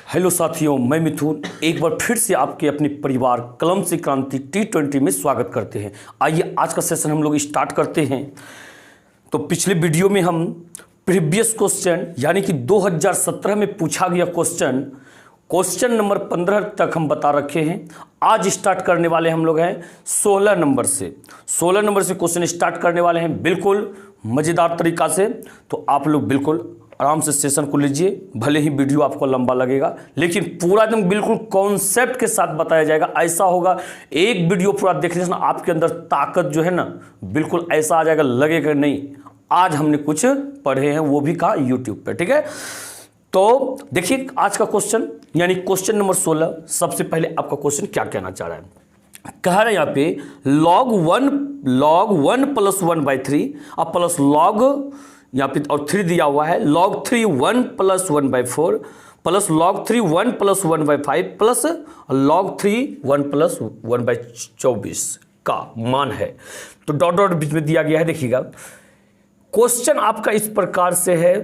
Hello साथियों, मैं मिथुन एक बार फिर से आपके अपने परिवार कलम से क्रांति T20 में स्वागत करते हैं। आइए आज का सेशन हम लोग स्टार्ट करते हैं। तो पिछले वीडियो में हम प्रीवियस क्वेश्चन यानी कि 2017 में पूछा गया क्वेश्चन नंबर 15 तक हम बता रखे हैं। आज स्टार्ट करने वाले हम लोग हैं 16 नंबर से। 16 नंबर से क्वेश्चन स्टार्ट करने वाले हैं बिल्कुल मज़ेदार तरीका से। तो आप लोग बिल्कुल आराम से सेशन को लीजिए, भले ही वीडियो आपको लंबा लगेगा लेकिन पूरा एकदम बिल्कुल कॉन्सेप्ट के साथ बताया जाएगा। ऐसा होगा एक वीडियो पूरा देखने से ना आपके अंदर ताकत जो है ना बिल्कुल ऐसा आ जाएगा, लगेगा नहीं आज हमने कुछ पढ़े हैं, वो भी कहा यूट्यूब पे। ठीक है, तो देखिए आज का क्वेश्चन यानी क्वेश्चन नंबर 16। सबसे पहले आपका क्वेश्चन क्या कहना चाह रहा है, कह रहा है यहाँ पे log 1 प्लस 1/3 और प्लस log यहाँ पे और 3 दिया हुआ है log 3 1 plus 1/4 plus log 3 1 plus 1/5 plus log 3 1 plus 1/24 का मान है। तो डॉट डॉट बीच में दिया गया है। देखिएगा क्वेश्चन आपका इस प्रकार से है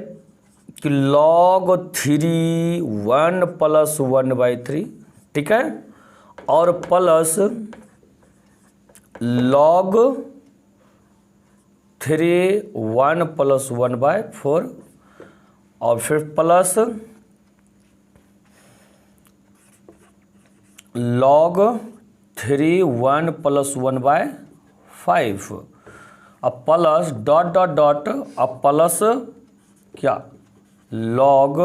कि log 3 1 प्लस 1/3, ठीक है, और प्लस log 3 1 प्लस 1/4 और फिर प्लस log 3 1 प्लस 1/5 और प्लस डॉट डॉट डॉट और प्लस क्या log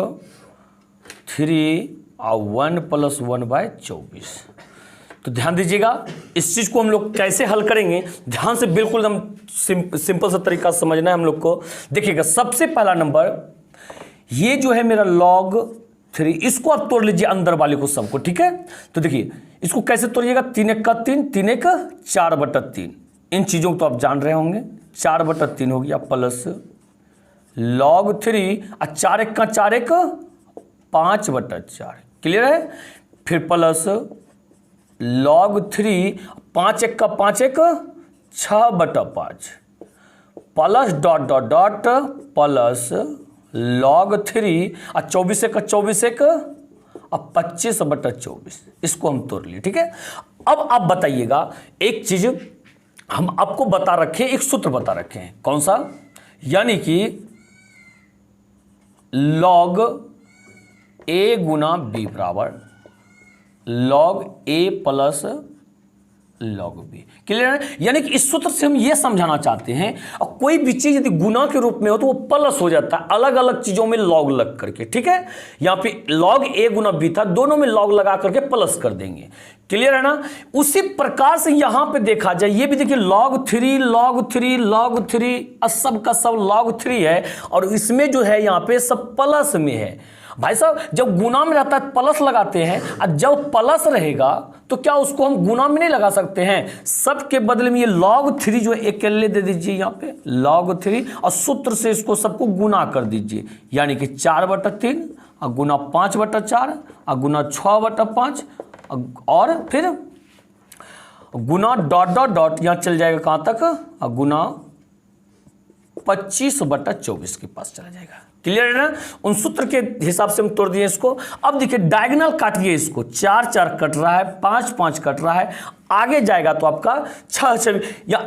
3 और 1 प्लस 1/24। तो ध्यान दीजिएगा इस चीज़ को हम लोग कैसे हल करेंगे, ध्यान से बिल्कुल एकदम सिंपल सा तरीका समझना है हम लोग को। देखिएगा सबसे पहला नंबर ये जो है मेरा log 3, इसको आप तोड़ लीजिए अंदर वाले को सबको, ठीक है। तो देखिए इसको कैसे तोड़िएगा, 3 1 का 3, 3 1 4/3। इन चीज़ों को तो आप जान रहे होंगे, 4/3 हो गया प्लस log 3 और 4 1 का 4 1 5/4, क्लियर है। फिर प्लस log 3 5 1 का 5 1 6/5 plus dot dot dot plus log 3 और 24 1 का 24 1 और 25/24। इसको हम तोड़ लिए, ठीक है। अब आप बताइएगा एक चीज हम आपको बता रखे, एक सूत्र बता रखे हैं, कौन सा, यानी कि log a गुना b बराबर log a plus log b, clear है। यानी कि इस सूत्र से हम यह समझाना चाहते हैं और कोई भी चीज यदि गुना के रूप में हो तो वो प्लस हो जाता है अलग अलग चीजों में log लग करके, ठीक है। यहां पे log a गुना b था, दोनों में log लगा करके प्लस कर देंगे, क्लियर है ना। उसी प्रकार से यहां पे देखा जाए, ये भी देखिए log 3 log 3 log 3 सब का सब log 3 है और इसमें जो है यहां पे सब प्लस में है। भाई साहब जब गुना में रहता है प्लस लगाते हैं और जब प्लस रहेगा तो क्या उसको हम गुना में नहीं लगा सकते हैं, सब के बदले में ये log 3 जो है अकेले दे दीजिए यहाँ पे log 3 और सूत्र से इसको सबको गुना कर दीजिए, यानी कि 4/3 और गुना 5/4 और गुना 6/5 और फिर गुना डॉट डॉट डॉट यहाँ चल जाएगा कहाँ तक, और गुना 25/24 के पास चला जाएगा, क्लियर है ना। उन सूत्र के हिसाब से हम तोड़ दिए इसको। अब देखिए डायगोनल काटिए इसको, 4 4 कट रहा है, 5 5 कट रहा है, आगे जाएगा तो आपका 6 6 या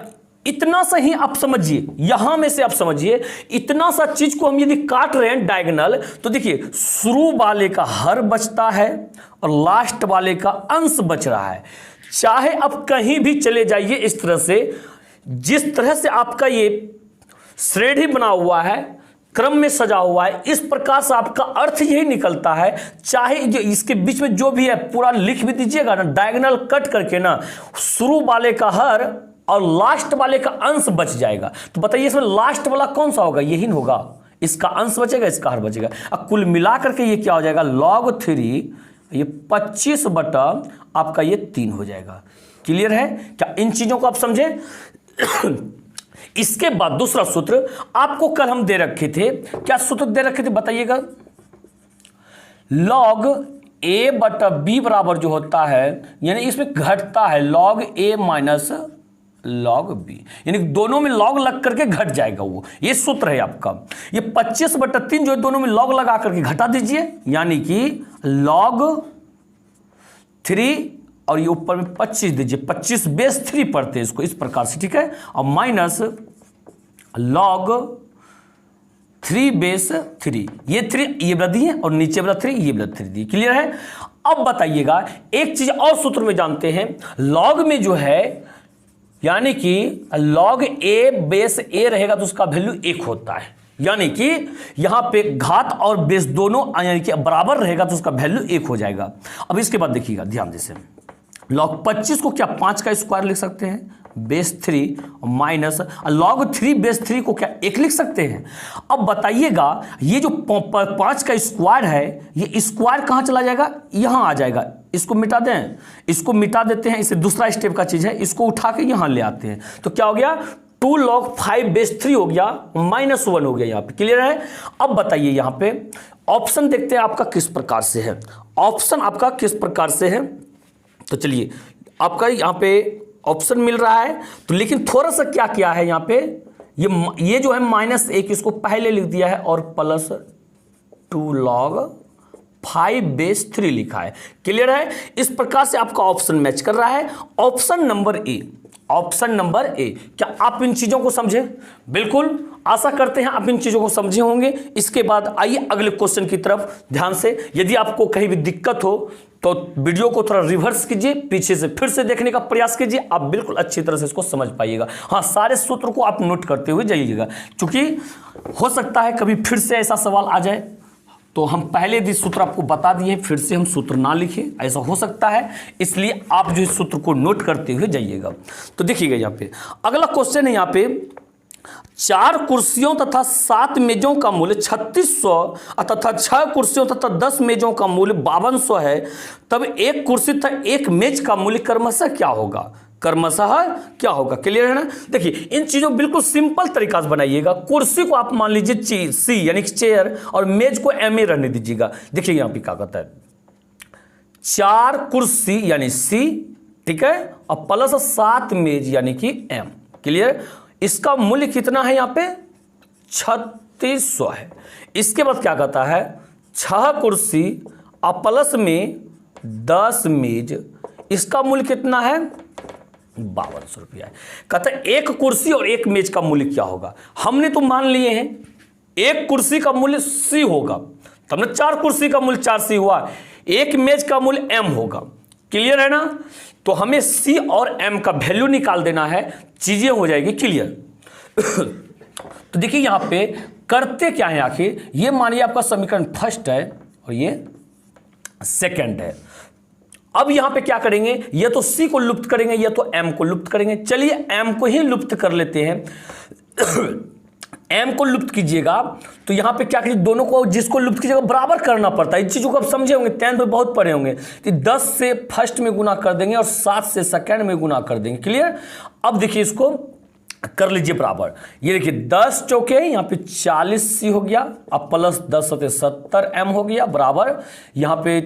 इतना सा ही आप समझिए, यहां में से आप समझिए इतना सा चीज को हम यदि काट रहे हैं डायगोनल तो देखिए शुरू वाले का हर बचता है और लास्ट वाले का अंश बच रहा है। चाहे आप कहीं भी चले जाइए इस तरह से, जिस तरह से आपका ये श्रेणी बना हुआ है, क्रम में सजा हुआ है, इस प्रकार से आपका अर्थ यही निकलता है। चाहे जो इसके बीच में जो भी है पूरा लिख भी दीजिएगा ना, डायगोनल कट करके ना शुरू वाले का हर और लास्ट वाले का अंश बच जाएगा। तो बताइए इसमें लास्ट वाला कौन सा होगा, यही होगा, इसका अंश बचेगा, इसका हर बचेगा। अब कुल मिला करके ये क्या हो जाएगा, log 3 ये 25 बटा आपका ये 3 हो जाएगा, क्लियर है। क्या इन चीजों को आप समझे। इसके बाद दूसरा सूत्र आपको कल हम दे रखे थे, क्या सूत्र दे रखे थे बताइएगा, log a बटा b बराबर जो होता है यानी इसमें घटता है log a minus log b, यानी दोनों में log लग करके घट जाएगा, वो ये सूत्र है आपका। ये 25/3 जो है दोनों में log लगा करके घटा दीजिए, यानी कि log 3 और ये ऊपर में 25 दीजिए, 25 बेस 3 पढ़ते हैं इसको इस प्रकार से, ठीक है, और माइनस log 3 बेस 3, ये 3 ये वाला दिए और नीचे वाला 3 ये वाला 3 दिए। क्लियर है। अब बताइएगा एक चीज और सूत्र में जानते हैं, log में जो है यानी कि log a बेस a रहेगा तो उसका वैल्यू 1 होता है, यानी कि यहां पे घात और बेस दोनों यानी कि बराबर रहेगा तो उसका वैल्यू 1 हो जाएगा। अब इसके बाद देखिएगा ध्यान से, log 25 को क्या 5 का स्क्वायर लिख सकते हैं बेस 3 माइनस log 3 बेस 3 को क्या 1 लिख सकते हैं। अब बताइएगा ये जो 5 का स्क्वायर है ये स्क्वायर कहां चला जाएगा, यहां आ जाएगा, इसको मिटा दें, इसको मिटा देते हैं, इसे दूसरा स्टेप का चीज है, इसको उठा के यहां ले आते हैं तो क्या हो गया 2 log 5 बेस 3 हो गया -1 हो गया यहां पे। क्लियर है। अब बताइए यहां पे ऑप्शन देखते हैं आपका किस प्रकार से है, ऑप्शन आपका किस प्रकार से है। तो चलिए आपका यहां पे ऑप्शन मिल रहा है तो लेकिन थोड़ा सा क्या किया है यहां पे, ये जो है -1 इसको पहले लिख दिया है और +2 log 5 बेस 3 लिखा है। क्लियर है। इस प्रकार से आपका ऑप्शन मैच कर रहा है। Option number A, option number A, क्या आप इन चीजों को समझे? बिल्कुल, आशा करते हैं आप इन चीजों को समझे होंगे। इसके बाद आइए अगले क्वेश्चन की तरफ ध्यान से। यदि आपको कहीं भी दिक्कत हो तो वीडियो को थोड़ा रिवर्स कीजिए, पीछे से फिर से देखने का प्रयास कीजिए, आप बिल्कुल अच्छी तरह से इसको समझ पाइएगा। हाँ, सारे सूत्र को आप नोट करते हुए जाइएगा, क्योंकि हो सकता है कभी फिर से ऐसा सवाल आ जाए तो हम पहले भी सूत्र आपको बता दिए, फिर से हम सूत्र ना लिखें, ऐसा हो सकता है, इसलिए आप जो इस सूत्र को नोट करते हुए जाइएगा। तो देखिएगा यहाँ पे अगला क्वेश्चन है, यहाँ पे 4 कुर्सियों तथा 7 मेजों का मूल्य 3600 तथा 6 कुर्सियों तथा 10 मेजों का मूल्य 5200 है, तब एक कुर्सी तथा एक मेज का मूल्य क्रमशः क्या होगा, क्रमशः क्या होगा। क्लियर है ना। देखिए इन चीजों बिल्कुल सिंपल तरीका से बनाइएगा। कुर्सी को आप मान लीजिए सी यानी कि चेयर और मेज को एम ए रहने दीजिएगा। देखिए यहां पे क्या कहता है, 4 कुर्सी यानी सी, ठीक है, और प्लस 7 मेज यानी कि एम। क्लियर। इसका मूल्य कितना है, यहां पे 3600 है। इसके बाद क्या कहता है, 6 कुर्सी और प्लस में 10 मेज, इसका मूल्य कितना है 5200 रुपया है। कहता है एक कुर्सी और एक मेज का मूल्य क्या होगा। हमने तो मान लिए हैं एक कुर्सी का मूल्य सी होगा, तो हमने 4 कुर्सी का मूल्य 4 सी हुआ, एक मेज का मूल्य एम होगा। क्लियर है ना। तो हमें सी और एम का वैल्यू निकाल देना है, चीजें हो जाएगी क्लियर। तो देखिए यहां पे करते क्या है, आखिर ये मानिए आपका समीकरण फर्स्ट है और ये सेकंड है। अब यहां पे क्या करेंगे, ये तो सी को लुप्त करेंगे, ये तो एम को लुप्त करेंगे। चलिए एम को ही लुप्त कर लेते हैं। एम को लुप्त कीजिएगा तो यहां पे क्या करिए, दोनों को जिसको लुप्त कीजिएगा बराबर करना पड़ता है। इन चीजों को आप समझे होंगे, 10th में बहुत पढ़े होंगे। तो 10 से फर्स्ट में गुना कर देंगे और 7 से सेकंड में गुना कर देंगे। क्लियर। अब देखिए इसको कर लीजिए बराबर। ये देखिए 10 चौके यहाँ पे 40 सी हो गया, अब प्लस 10 सते 70 एम हो गया, बराबर यहाँ पे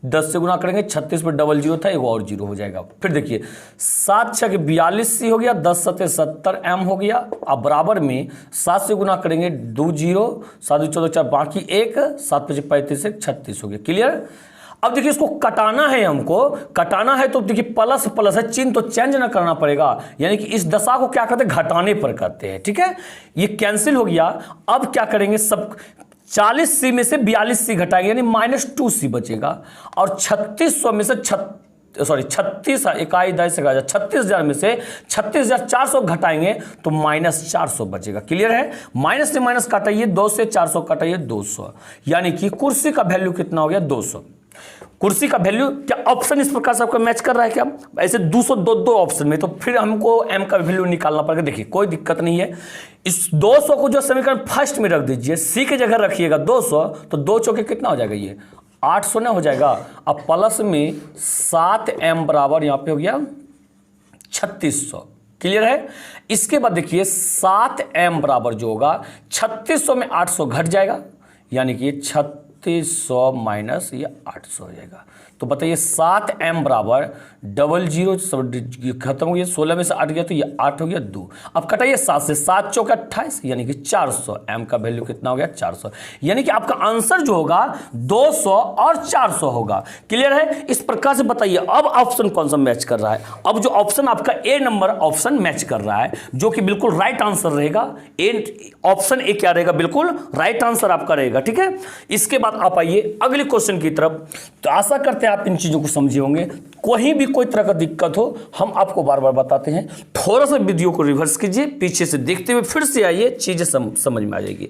10 से गुना करेंगे, 36 पे डबल जीरो था, एक और जीरो हो जाएगा। फिर देखिए 7 6 42 सी हो गया, 10 सते 70 एम हो गया। अब बराबर में 7 से गुना करेंगे 2 जीरो, 7 14 4 बाकी 1, 7 5 35 36 हो गया। क्लियर। अब देखिए इसको कटाना है, हमको कटाना है तो देखिए प्लस प्लस है, चिन्ह तो चेंज ना करना पड़ेगा, यानी कि इस दशा को क्या करते हैं घटाने पर करते हैं। ठीक है, ये कैंसिल हो गया। अब क्या करेंगे, सब 40 सी में से 42 सी घटाएंगे यानी -2 सी बचेगा, और 3600 में से 36,000 में से 36,400 घटाएंगे तो -400 बचेगा। क्लियर है। माइनस से माइनस काटाइए, 2 से 400 काटाइए 200, यानी कि कुर्सी का वैल्यू कितना हो गया 200। कुर्सी का वैल्यू क्या ऑप्शन इस प्रकार से आपका मैच कर रहा है क्या, ऐसे 200 दो ऑप्शन में, तो फिर हमको एम का वैल्यू निकालना पड़ेगा। देखिए कोई दिक्कत नहीं है, इस 200 को जो समीकरण फर्स्ट में रख दीजिए, सी की जगह रखिएगा 200, तो 2 चौके कितना हो जाएगा, ये 800 ना हो जाएगा। अब प्लस में 7 एम बराबर यहाँ पे हो गया 3600। क्लियर है। इसके बाद देखिए 7 एम बराबर जो होगा 3600 में 800 घट जाएगा, यानी कि 3600 माइनस ये 800 हो जाएगा। तो बताइए 7m बराबर 00 सब खत्म हो गया, 16 में से 8 गया तो ये 8 हो गया 2। अब कटाइए 7 से, 7 चौके 28 यानी कि 400। m का वैल्यू कितना हो गया 400, यानी कि आपका आंसर जो होगा 200 और 400 होगा। क्लियर है? इस प्रकार से बताइए अब ऑप्शन कौन सा मैच कर रहा है। अब जो ऑप्शन आपका ए नंबर ऑप्शन मैच कर रहा है, जो कि बिल्कुल राइट आंसर रहेगा। ऑप्शन ए क्या रहेगा? बिल्कुल राइट आंसर आपका रहेगा। ठीक है, इसके बाद आप आइए अगले क्वेश्चन की तरफ। तो आशा करते हैं आप इन चीजों को समझे होंगे। कोई भी कोई तरह का दिक्कत हो हम आपको बार बार बताते हैं। थोड़ा सा वीडियो को रिवर्स कीजिए, पीछे से देखते हुए फिर से आइए, चीजें समझ में आ जाएगी।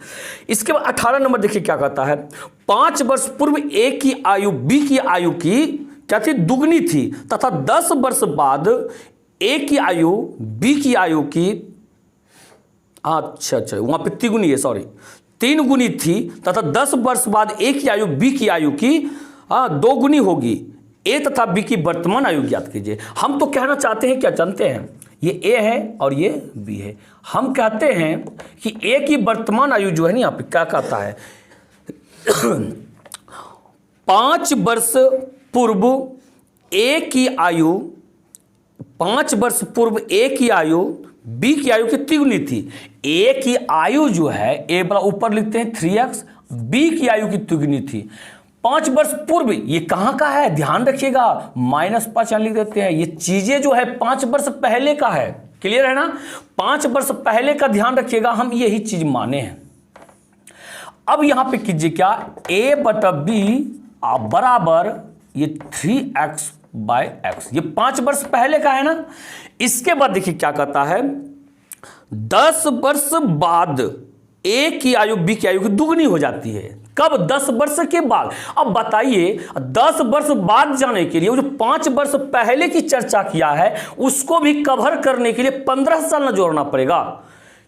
इसके बाद 18 नंबर देखिए क्या कहता है। 5 वर्ष पूर्व ए की आयु बी की आयु की क्या थी? दुगनी थी, तथा 10 वर्ष बाद ए की आयु बी की आयु की अच्छा वहां पे तिगुनी है, सॉरी 3 गुनी थी, तथा 10 वर्ष बाद ए की आयु बी की आयु की 2 गुनी होगी। ए तथा बी की वर्तमान आयु ज्ञात कीजिए। हम तो कहना चाहते हैं, क्या जानते हैं, ये ए है और ये बी है। हम कहते हैं कि ए की वर्तमान आयु जो है ना, यहाँ पे क्या कहता है 5 वर्ष पूर्व ए की आयु, 5 वर्ष पूर्व ए की आयु बी की आयु की तिगुनी थी। ए की आयु जो है, ए बड़ा ऊपर लिखते हैं 3x, बी की आयु की तिगुनी थी। 5 वर्ष पूर्व ये कहां का है? ध्यान रखिएगा, -5 यहां लिख देते हैं। ये चीजें जो है 5 वर्ष पहले का है। क्लियर है ना? 5 वर्ष पहले का ध्यान रखिएगा, हम यही चीज माने हैं। अब यहां पे कीजिए क्या, a बटा बी बराबर ये 3x/x, ये 5 वर्ष पहले का है ना। इसके बाद देखिए क्या कहता है, 10 वर्ष बाद ए की आयु बी की आयु की दुगनी हो जाती है। कब? 10 वर्ष के बाद। अब बताइए 10 वर्ष बाद जाने के लिए वो जो 5 वर्ष पहले की चर्चा किया है उसको भी कवर करने के लिए 15 साल न जोड़ना पड़ेगा,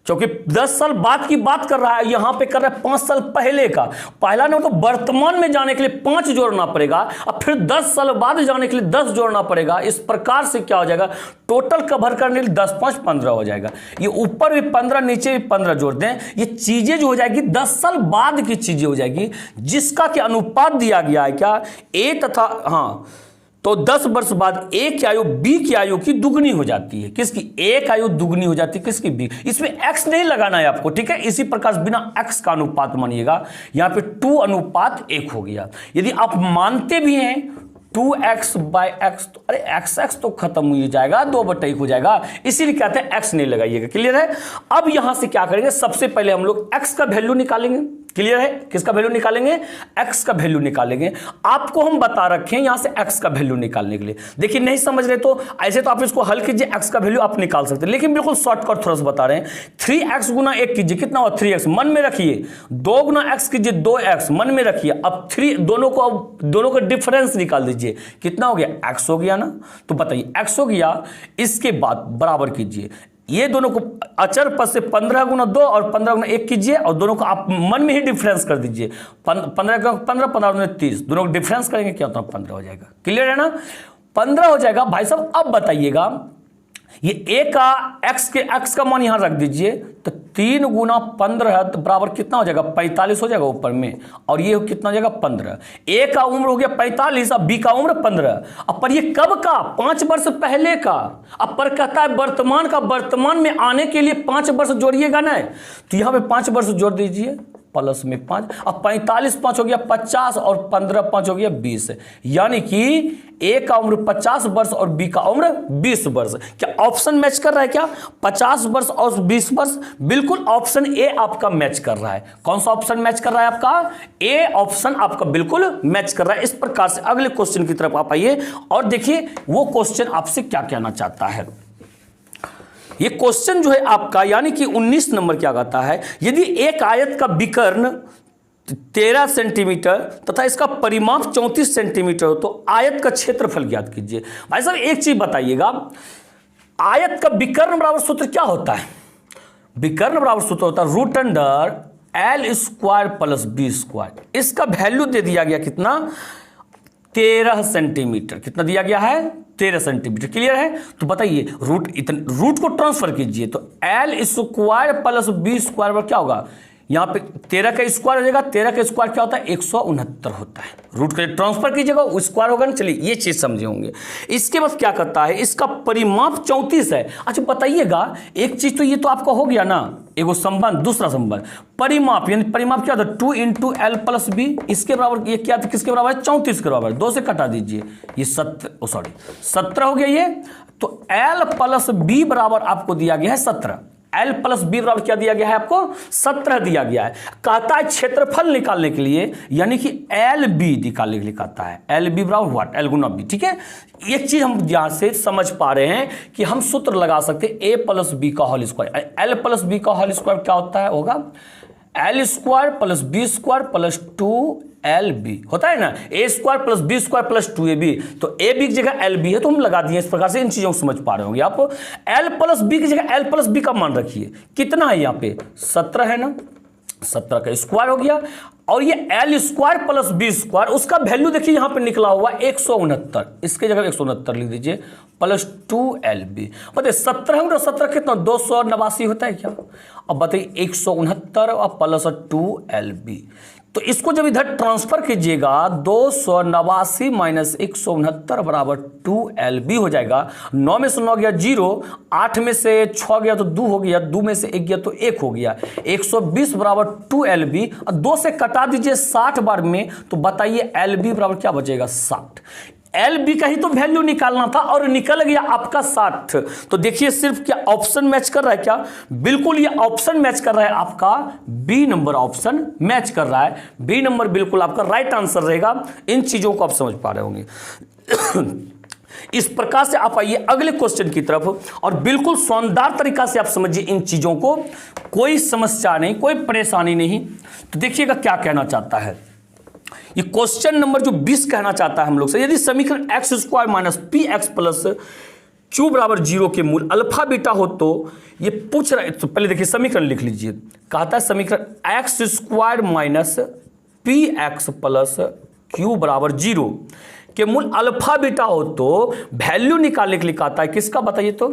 क्योंकि 10 साल बाद की बात कर रहा है, यहां पे कर रहा है 5 साल पहले का। पहला ना तो वर्तमान में जाने के लिए 5 जोड़ना पड़ेगा, अब फिर 10 साल बाद जाने के लिए 10 जोड़ना पड़ेगा। इस प्रकार से क्या हो जाएगा, टोटल कवर करने के लिए 10 5 15 हो जाएगा। ये ऊपर भी 15 नीचे भी 15 जोड़ दें, ये चीजें जो हो जाएगी 10 साल बाद की चीजें हो जाएगी, जिसका क्या अनुपात दिया गया है क्या, ए तथा तो 10 वर्ष बाद ए की आयु बी की आयु की दुगनी हो जाती है। किसकी? ए की आयु दुगनी हो जाती है, किसकी? बी। इसमें x नहीं लगाना है आपको, ठीक है। इसी प्रकार बिना x का अनुपात मानिएगा, यहां पे 2:1 हो गया। यदि आप मानते भी हैं 2x/x, तो अरे x तो खत्म हो जाएगा, 2/1 हो जाएगा, इसीलिए कहते हैं x नहीं लगाइएगा। क्लियर है? अब यहां से क्या करेंगे, सबसे पहले हम लोग x का वैल्यू निकालेंगे। क्लियर है? किसका वैल्यू निकालेंगे? x का वैल्यू निकालेंगे। आपको हम बता रखे हैं यहां से x का वैल्यू निकालने के लिए। देखिए नहीं समझ रहे तो ऐसे तो आप इसको हल कीजिए, x का वैल्यू आप निकाल सकते हैं, लेकिन बिल्कुल शॉर्टकट थोड़ा सा बता रहे हैं। 3x गुना 1 कीजिए, कितना हुआ? 3x, मन में रखिए। 2 गुना x कीजिए, 2x, मन में रखिए। अब 3 दोनों का डिफरेंस निकाल दीजिए, कितना हो गया? x हो गया ना। तो बताइए x हो गया। इसके बाद बराबर कीजिए, ये दोनों को अचर पद से 15 गुना 2 और 15 गुना 1 कीजिए, और दोनों को आप मन में ही डिफरेंस कर दीजिए। 15 गुना 15, 15 गुना 30, दोनों को डिफरेंस करेंगे क्या होता है? 15 हो जाएगा। क्लियर है ना? 15 हो जाएगा। भाई साहब अब बताइएगा, ये ए का x का मान यहां रख दीजिए, तो 3 गुना 15 बराबर कितना हो जाएगा? 45 हो जाएगा ऊपर में, और ये कितना हो जाएगा? 15। ए का उम्र हो गया 45, अब बी का उम्र 15। अब पर ये कब का? 5 वर्ष पहले का। अब पर कहता है वर्तमान का, वर्तमान में आने के लिए 5 वर्ष जोड़िएगा ना, तो यहां पे 5 वर्ष जोड़ दीजिए, प्लस में 5। अब 45 5 हो गया 50, और 15 5 हो गया 20, यानी कि ए का उम्र 50 वर्ष और बी का उम्र 20 वर्ष। क्या ऑप्शन मैच कर रहा है क्या? 50 वर्ष और 20 वर्ष, बिल्कुल ऑप्शन ए आपका मैच कर रहा है। कौन सा ऑप्शन मैच कर रहा है आपका? ए ऑप्शन आपका बिल्कुल मैच कर रहा है। इस प्रकार से अगले क्वेश्चन की तरफ आप आइए और देखिए वो क्वेश्चन आपसे क्या कहना चाहता है। ये क्वेश्चन जो है आपका, यानी कि 19 नंबर क्या कहता है, यदि एक आयत का विकर्ण 13 सेंटीमीटर तथा इसका परिमाप 34 सेंटीमीटर हो तो आयत का क्षेत्रफल ज्ञात कीजिए। भाई साहब एक चीज बताइएगा, आयत का विकर्ण बराबर सूत्र क्या होता है? विकर्ण बराबर सूत्र होता है √L² + B²। इसका वैल्यू दे दिया गया कितना? 13 सेंटीमीटर। कितना दिया गया है? 13 सेंटीमीटर। क्लियर है? तो बताइए रूट को ट्रांसफर कीजिए, तो L² + B² क्या होगा? यहाँ पे 13 का स्क्वायर हो जाएगा, 13 का स्क्वायर क्या होता है 169 होता है, रूट के लिए ट्रांसफर कीजिएगा वो स्क्वायर होगा ना। चलिए ये चीज समझे होंगे। इसके बाद क्या करता है, इसका परिमाप 34 है। अच्छा बताइएगा एक चीज, तो ये तो आपका हो गया ना एगो संबंध, दूसरा संबंध परिमाप, यानी परिमाप क्या होता है 2 × L + B, इसके बराबर ये क्या था, किसके बराबर है 34 के बराबर, 2 से कटा दीजिए, ये 17 हो गया ये। तो L + B बराबर आपको दिया गया है 17, L + B बराबर क्या दिया गया है आपको 17 दिया गया है। कहता है क्षेत्रफल निकालने के लिए, यानी कि LB निकालने के लिए कहता है, LB बराबर व्हाट, L × B, ठीक है। एक चीज हम यहां से समझ पा रहे हैं कि हम सूत्र लगा सकते हैं A + B का होल स्क्वायर, L + B का होल स्क्वायर क्या होता है, होगा L² + B² + 2LB होता है ना, A² + B² + 2AB, तो AB की जगह LB है तो हम लगा दिए। इस प्रकार से इन चीजों को समझ पा रहे होंगे आप। L + B की जगह L + B का मान रखिए, कितना है यहाँ पे 17 है ना, 17 का स्क्वायर हो गया, और ये L² + B², उसका वैल्यू देखिए यहाँ पे निकला हुआ 169, इसके जगह 169 लिख दीजिए + 2LB। बताइए 17 और 17 कितना 289 होता है क्या। अब बताइए 169 और + 2LB, तो इसको जब इधर ट्रांसफर कीजिएगा 289 - 169 बराबर 2LB हो जाएगा। 9 में से 9 गया 0, 8 में से 6 गया तो 2 हो गया, 2 में से 1 गया तो 1 हो गया, 120 बराबर 2LB, और 2 से कटा दीजिए 60 बार में, तो बताइए LB बराबर क्या बचेगा 60। LB का ही तो वैल्यू निकालना था और निकल गया आपका 60। तो देखिए सिर्फ क्या ऑप्शन मैच कर रहा है क्या, बिल्कुल ये ऑप्शन मैच कर रहा है, आपका बी नंबर ऑप्शन मैच कर रहा है, बी नंबर बिल्कुल आपका राइट आंसर रहेगा। इन चीजों को आप समझ पा रहे होंगे। इस प्रकार से आप आइए अगले क्वेश्चन की तरफ, और बिल्कुल शानदार तरीका से आप समझिए इन चीजों को, कोई समस्या नहीं, कोई परेशानी नहीं। तो देखिएगा क्या कहना चाहता है ये क्वेश्चन नंबर जो 20 कहना चाहता है हम लोग से, यदि समीकरण x² - px + q बराबर 0 के मूल अल्फा बीटा हो तो ये पूछ रहा है। तो पहले देखिए समीकरण लिख लीजिए, कहता है समीकरण x² - px + q बराबर 0 के मूल अल्फा बीटा हो तो वैल्यू निकालने के लिए कहता है किसका, बताइए तो,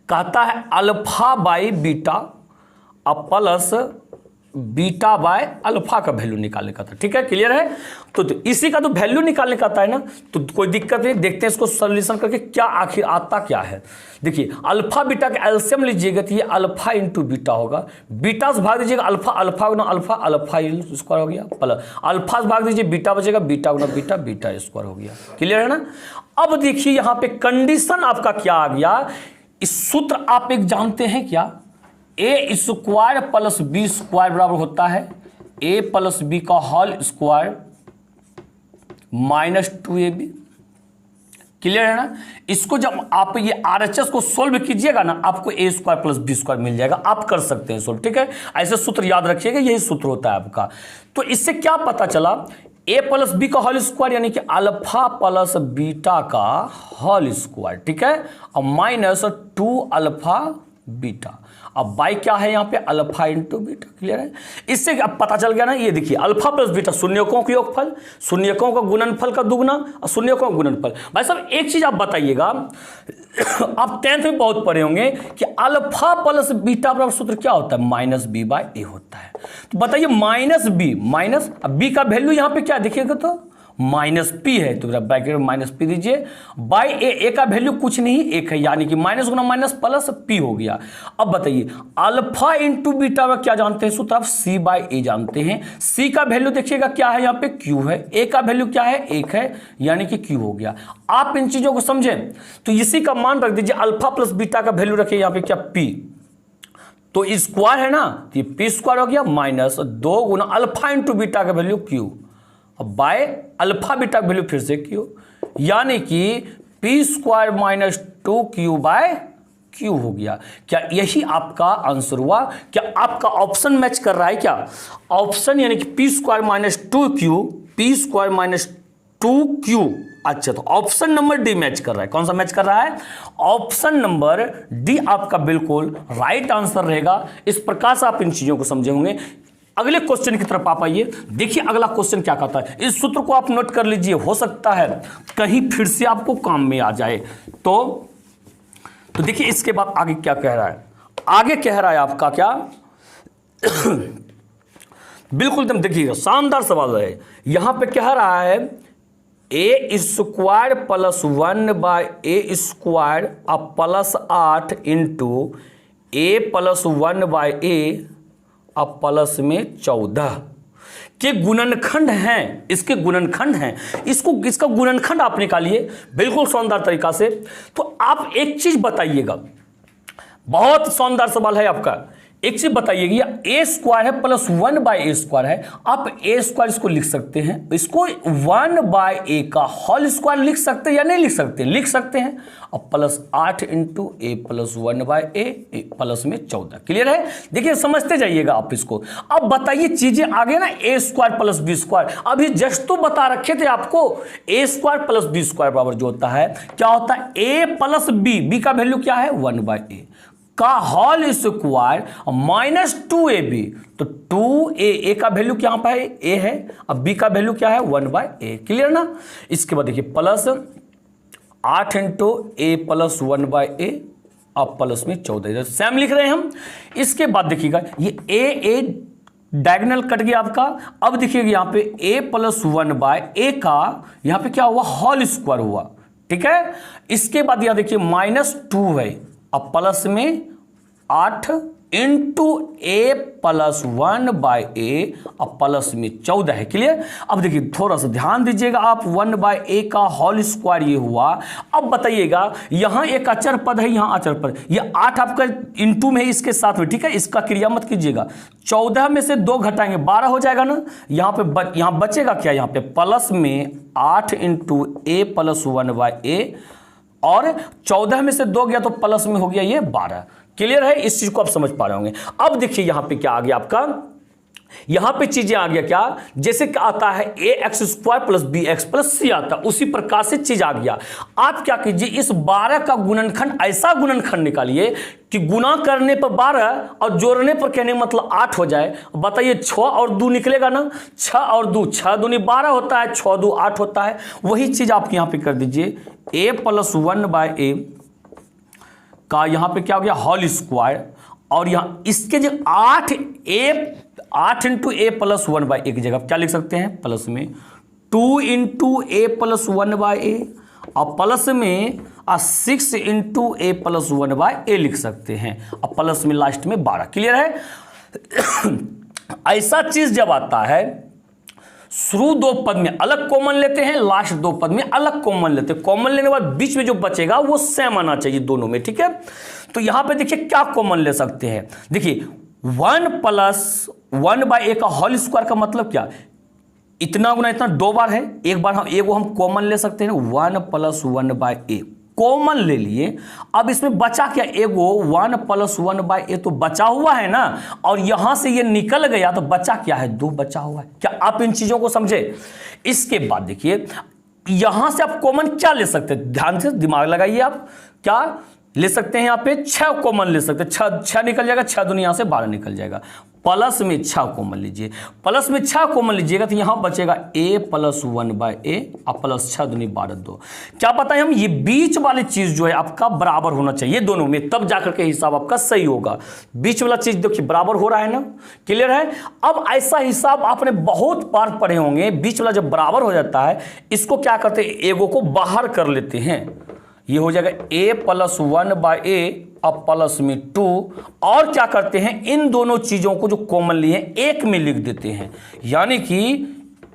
कहता है alpha by beta plus beta by alpha का वैल्यू निकालने का था, ठीक है, क्लियर है। तो इसी का तो वैल्यू निकालने का था है ना, तो कोई दिक्कत नहीं, देखते हैं इसको सॉल्यूशन करके क्या आखिर आता क्या है। देखिए अल्फा बीटा का एलसीएम लीजिएगा तो ये अल्फा × बीटा होगा, बीटा से भाग दीजिएगा अल्फा, अल्फा गुना अल्फा, अल्फा स्क्वायर हो गया, प्लस अल्फा से भाग दीजिए बीटा बचेगा, बीटा गुना बीटा, बीटा स्क्वायर हो गया, क्लियर है ना। अब देखिए यहाँ पे कंडीशन आपका क्या आ गया, इस सूत्र आप एक जानते हैं क्या, A² + B² बराबर होता है A + B का होल स्क्वायर -2AB, क्लियर है ना। इसको जब आप ये RHS को सोल्व कीजिएगा ना, आपको A² + B² मिल जाएगा, आप कर सकते हैं सोल्व, ठीक है। ऐसे सूत्र याद रखिएगा, यही सूत्र होता है आपका। तो इससे क्या पता चला, A + B का होल स्क्वायर यानी कि अल्फा प्लस बीटा का होल स्क्वायर, ठीक है, और -2α बीटा। अब बाई क्या है यहाँ पे अल्फा × बीटा, क्लियर है। इससे अब पता चल गया ना, ये देखिए अल्फा प्लस बीटा शून्यकों का योगफल, शून्यकों का गुणनफल का दुगना और शून्यकों का गुणनफल। भाई साहब एक चीज आप बताइएगा, आप 10th में बहुत पढ़े होंगे कि अल्फा प्लस बीटा बराबर सूत्र क्या होता है -b/a होता है। तो बताइए -b माइनस b का वैल्यू यहाँ पे क्या देखिएगा तो -p है, तो ब्रैकेट में -p दीजिए, बाई a का वैल्यू कुछ नहीं 1 है, यानी कि माइनस गुना माइनस प्लस p हो गया। अब बताइए अल्फा × बीटा में क्या जानते हैं सूत्र, आप c/a जानते हैं, c का वैल्यू देखिएगा क्या है यहाँ पे q है, a का वैल्यू क्या है 1 है, यानी कि q हो गया। आप इन चीजों को समझें तो इसी का मान रख दीजिए, अल्फा प्लस बीटा का वैल्यू रखिए यहाँ पे क्या p, तो स्क्वायर है ना, तो ये p² हो गया -2 गुना अल्फा × बीटा का वैल्यू q, अब बाय अल्फा बीटा वैल्यू फिर से q, यानी कि p² - 2q/q हो गया। क्या यही आपका आंसर हुआ, क्या आपका ऑप्शन मैच कर रहा है क्या, ऑप्शन यानी कि p² - 2q, p² - 2q। अच्छा तो ऑप्शन नंबर डी मैच कर रहा है, कौन सा मैच कर रहा है, ऑप्शन नंबर डी आपका बिल्कुल राइट आंसर रहेगा। इस प्रकार से आप इन चीजों को समझे होंगे। अगले क्वेश्चन की तरफ आप आइए, देखिए अगला क्वेश्चन क्या कहता है, इस सूत्र को आप नोट कर लीजिए, हो सकता है कहीं फिर से आपको काम में आ जाए। तो देखिए इसके बाद आगे क्या कह रहा है, आगे कह रहा है आपका क्या बिल्कुल एकदम देखिएगा, शानदार सवाल है। यहां पे कह रहा है ए स्क्वायर प्लस 1/a² अब प्लस 8 इंटू ए प्लस 1/a अब प्लस में 14 के गुणनखंड हैं, इसके गुणनखंड हैं। इसका गुणनखंड आप निकालिए बिल्कुल शानदार तरीका से। तो आप एक चीज बताइएगा, बहुत शानदार सवाल है आपका। एक चीज बताइएगा, ए स्क्वायर है प्लस 1/a² है, आप a² इसको लिख सकते हैं, इसको 1/a का होल स्क्वायर लिख सकते हैं या नहीं लिख सकते? लिख सकते हैं। अब प्लस 8 इंटू ए प्लस 1/a प्लस में 14। क्लियर है? देखिए समझते जाइएगा आप इसको। अब बताइए चीजें आगे ना, a² प्लस b²। अभी जस्ट तो बता रखे थे आपको, a² प्लस b² बराबर जो होता है क्या होता है? a प्लस b का वैल्यू क्या है? 1/a का होल स्क्वायर माइनस 2ab। तो 2a का वैल्यू क्या पे है? a है। अब b का वैल्यू क्या है? 1/a। क्लियर ना? इसके बाद देखिए प्लस 8 इंटू ए प्लस 1/a अब प्लस में 14, सेम लिख रहे हैं हम। इसके बाद देखिएगा ये a डायगोनल कट गया आपका। अब देखिएगा यहाँ पे a प्लस 1/a का यहाँ पे क्या हुआ? होल स्क्वायर हुआ। ठीक है। इसके बाद यहाँ देखिए -2 है, अब प्लस में 8 इंटू ए प्लस 1/a अब प्लस में 14 है। क्लियर? अब देखिए थोड़ा सा ध्यान दीजिएगा आप, 1/a का होल स्क्वायर ये हुआ। अब बताइएगा यहाँ एक अचर पद है, यहाँ अचर पद, ये 8 आपका इंटू में है इसके साथ में। ठीक है, इसका क्रिया मत कीजिएगा। 14 में से 2 घटाएंगे 12 हो जाएगा ना। यहाँ पे यहाँ बचेगा क्या? यहाँ पे प्लस में 8 इंटू ए प्लस 1/a और 14 में से 2 गया तो प्लस में हो गया ये 12। क्लियर है? इस चीज को आप समझ पा रहे होंगे। अब देखिए यहां पे क्या आ गया आपका, यहां पे चीजें आ गया क्या, जैसे कि आता है ax² plus bx plus c आता, उसी प्रकार से चीज आ गया। आप क्या कीजिए, इस 12 का गुणनखंड, ऐसा गुणनखंड निकालिए कि गुना करने पर 12 और जोड़ने पर कहने मतलब 8 हो जाए। बताइए 6 और 2 निकलेगा ना, 6 और 2, 6 दूनी 12 होता है, 6 2 8 होता है। वही चीज आप यहां पे कर दीजिए, a प्लस 1/a का यहाँ पे क्या हो गया? होल स्क्वायर, और यहाँ इसके जो 8 इंटू ए प्लस 1/a की जगह क्या लिख सकते हैं? प्लस में 2 इंटू ए प्लस 1/a और प्लस में 6 इंटू ए प्लस 1/a लिख सकते हैं, और प्लस में लास्ट में 12। क्लियर है? ऐसा चीज जब आता है, शुरू 2 पद में अलग कॉमन लेते हैं, लास्ट 2 पद में अलग कॉमन लेते हैं। कॉमन लेने के बाद बीच में जो बचेगा वो सेम आना चाहिए दोनों में। ठीक है, तो यहां पे देखिए क्या कॉमन ले सकते हैं। देखिए 1 प्लस 1/a का होल स्क्वायर का मतलब क्या? इतना गुना इतना 2 बार है, एक बार हम कॉमन ले सकते हैं। 1 प्लस 1/a कॉमन ले लिए। अब इसमें बचा क्या? एगो 1 प्लस 1/a तो बचा हुआ है ना, और यहां से ये निकल गया तो बचा क्या है? 2 बचा हुआ है। क्या आप इन चीजों को समझे? इसके बाद देखिए यहां से आप कॉमन क्या ले सकते हैं? ध्यान से दिमाग लगाइए। आप क्या ले सकते हैं? यहाँ पे 6 कॉमन ले सकते हैं। 6 निकल जाएगा, 6 दूनी यहां से 12 निकल जाएगा। प्लस में 6 कॉमन लीजिए, प्लस में 6 कॉमन लीजिएगा तो यहां बचेगा a प्लस 1/a और प्लस 6 दूनी 12 2। क्या पता है हम, ये बीच वाली चीज जो है आपका बराबर होना चाहिए दोनों में, तब जाकर के हिसाब आपका सही होगा। बीच वाला चीज देखिए बराबर हो रहा है ना। क्लियर है? अब ऐसा हिसाब आपने बहुत बार पढ़े होंगे, बीच वाला जब बराबर हो जाता है इसको क्या करते हैं? एगो को बाहर कर लेते हैं, ये हो जाएगा a प्लस 1/a अब प्लस में 2, और क्या करते हैं? इन दोनों चीजों को जो कॉमन लिए एक में लिख देते हैं, यानी कि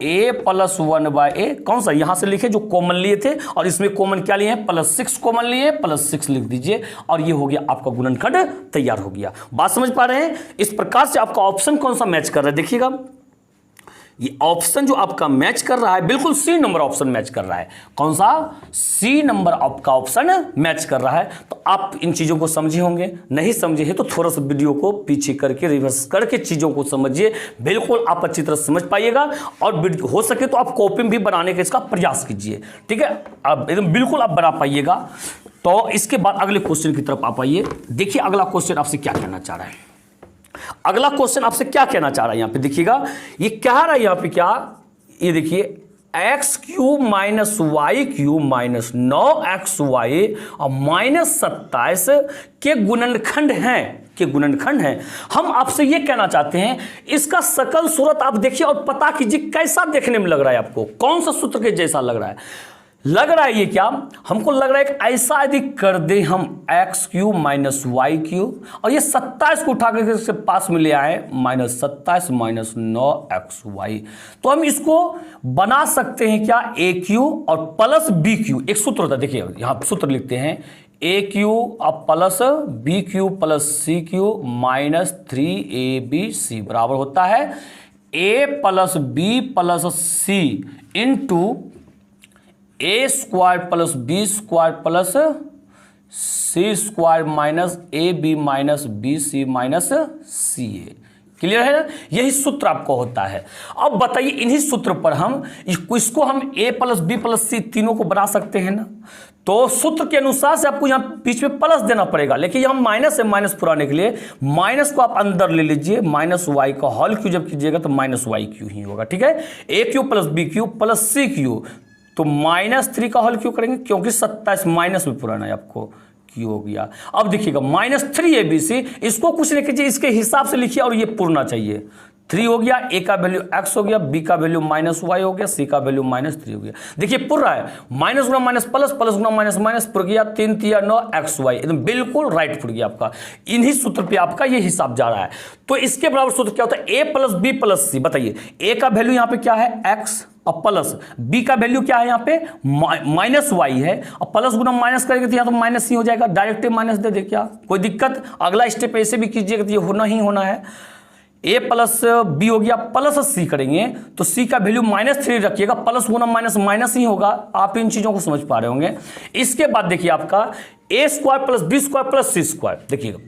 a प्लस 1/a कौन सा यहां से लिखे जो कॉमन लिए थे, और इसमें कॉमन क्या लिए हैं? +6 कॉमन लिए, +6 लिख दीजिए, और ये हो गया आपका गुणनखंड तैयार हो गया। बात समझ पा रहे हैं? इस प्रकार से आपका ऑप्शन कौन सा मैच कर रहा है देखिएगा, ये ऑप्शन जो आपका मैच कर रहा है बिल्कुल सी नंबर ऑप्शन मैच कर रहा है। कौन सा? सी नंबर आपका ऑप्शन मैच कर रहा है। तो आप इन चीजों को समझे होंगे, नहीं समझे हैं तो थोड़ा सा वीडियो को पीछे करके रिवर्स करके चीजों को समझिए, बिल्कुल आप अच्छी तरह समझ पाइएगा। और हो सके तो आप कॉपी भी बनाने का इसका प्रयास कीजिए। ठीक है, अब एकदम बिल्कुल आप बना पाइएगा। तो इसके बाद अगले क्वेश्चन की तरफ आप आइए। देखिए अगला क्वेश्चन आपसे क्या कहना चाह रहा है। अगला क्वेश्चन आपसे क्या कहना चाह रहा है, यहां पे देखिएगा ये कह रहा है यहां पे क्या, ये देखिए x³ minus y³ minus 9xy और -27 के गुणनखंड हैं। के गुणनखंड हैं। हम आपसे ये कहना चाहते हैं, इसका सकल सूरत आप देखिए और पता कीजिए कैसा देखने में लग रहा है आपको, कौन सा सूत्र के जैसा लग रहा है। लग रहा है ये क्या, हमको लग रहा है कि ऐसा यदि कर दे हम x q minus y q, और ये 27 को उठा करके इसके पास में ले आए -27 माइनस 9xy, तो हम इसको बना सकते हैं क्या, ए क्यू और प्लस बी क्यू। एक सूत्र होता है, देखिए यहाँ सूत्र लिखते हैं, ए क्यू और plus b cube plus c cube minus 3ab बराबर होता है a plus b plus c into a square plus b square plus c square minus a b minus b c minus c a. Clear है ना, यही सूत्र आपको होता है। अब बताइए इन्हीं सूत्र पर हम इसको हम ए प्लस बी प्लस सी तीनों को बना सकते हैं ना, तो सूत्र के अनुसार से आपको यहाँ बीच में प्लस देना पड़ेगा, लेकिन यहाँ माइनस है, माइनस पुराने के लिए माइनस को आप अंदर ले लीजिए, माइनस वाई का होल क्यू जब कीजिएगा तो माइनस वाई क्यू ही होगा। ठीक है, a cube plus b cube plus c cube, तो -3 का होल क्यों करेंगे, क्योंकि 27 माइनस में पुराना है, आपको क्यू हो गया। अब देखिएगा -3abc, इसको कुछ नहीं कीजिए, इसके हिसाब से लिखिए और ये पूर्णा चाहिए। 3 हो गया, ए का वैल्यू x हो गया, बी का वैल्यू -y हो गया, सी का वैल्यू -3 हो गया। देखिए पुर रहा है, माइनस गुना माइनस प्लस, प्लस गुना माइनस माइनस, पुर गया 3 3 9 xy, एकदम बिल्कुल राइट पुर गया आपका। इन्हीं सूत्र पे आपका ये हिसाब जा रहा है। तो इसके बराबर सूत्र क्या होता है, ए प्लस बी प्लस सी। बताइए ए का वैल्यू यहाँ पे क्या है, x, और प्लस बी का वैल्यू क्या है यहाँ पे -y है, और प्लस गुना माइनस करेंगे तो यहाँ तो माइनस ही हो जाएगा, डायरेक्ट माइनस दे क्या कोई दिक्कत। अगला स्टेप ऐसे भी कीजिएगा तो ये होना ही होना है। ए प्लस बी हो गया, प्लस सी करेंगे तो सी का वैल्यू -3 रखिएगा, प्लस गुना माइनस माइनस ही होगा। आप इन चीजों को समझ पा रहे होंगे। इसके बाद देखिए आपका a square plus b square plus c square, देखिएगा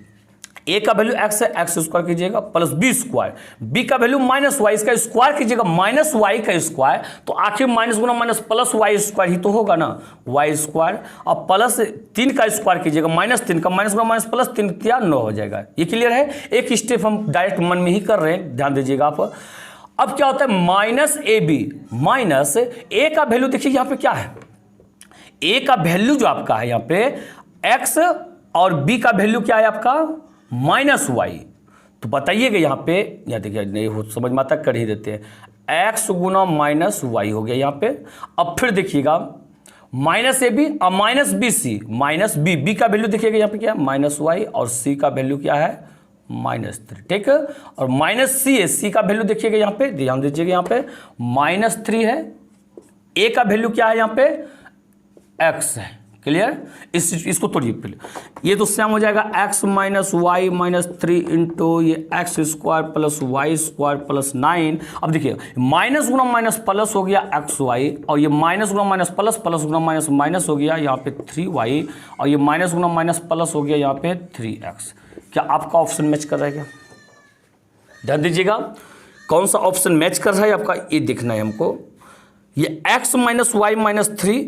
ए का वैल्यू x है, x स्क्वायर कीजिएगा प्लस बी स्क्वायर, बी का वैल्यू -y, इसका स्क्वायर कीजिएगा -y का स्क्वायर, तो आखिर माइनस गुना माइनस प्लस y स्क्वायर ही तो होगा ना, y स्क्वायर, और प्लस 3 का स्क्वायर कीजिएगा -3 का, माइनस गुना माइनस प्लस 3 3 9 हो जाएगा। ये क्लियर है, एक स्टेप हम डायरेक्ट मन में ही कर रहे हैं, ध्यान दीजिएगा आप। अब क्या होता है, -ab माइनस ए का वैल्यू, देखिए यहाँ पे क्या है, ए का वैल्यू जो आपका है यहाँ पे x, और बी का वैल्यू क्या है आपका -y। तो बताइएगा यहाँ पे, या देखिए नहीं हो समझ में आता, कर ही देते हैं, x गुना -y हो गया यहाँ पे। अब फिर देखिएगा -ab और -bc, -b का वैल्यू देखिएगा यहाँ पे क्या है -y, और c का वैल्यू क्या है -3, ठीक है। और -c है, c का वैल्यू देखिएगा यहाँ पे, ध्यान दीजिएगा यहाँ पे -3 है, a का वैल्यू क्या है यहाँ पे x है। क्लियर, इसको तोड़िए पहले, ये तो सेम हो जाएगा x minus y minus 3 into ये x square plus y square plus 9। अब देखिए माइनस गुना माइनस प्लस हो गया xy, और ये माइनस गुना माइनस प्लस, प्लस गुना माइनस माइनस हो गया यहाँ पे 3y, और ये माइनस गुना माइनस प्लस हो गया यहाँ पे 3x। क्या आपका ऑप्शन मैच कर रहा है क्या, ध्यान दीजिएगा कौन सा ऑप्शन मैच कर रहा है आपका, ये देखना है हमको। ये x माइनस वाई माइनस 3,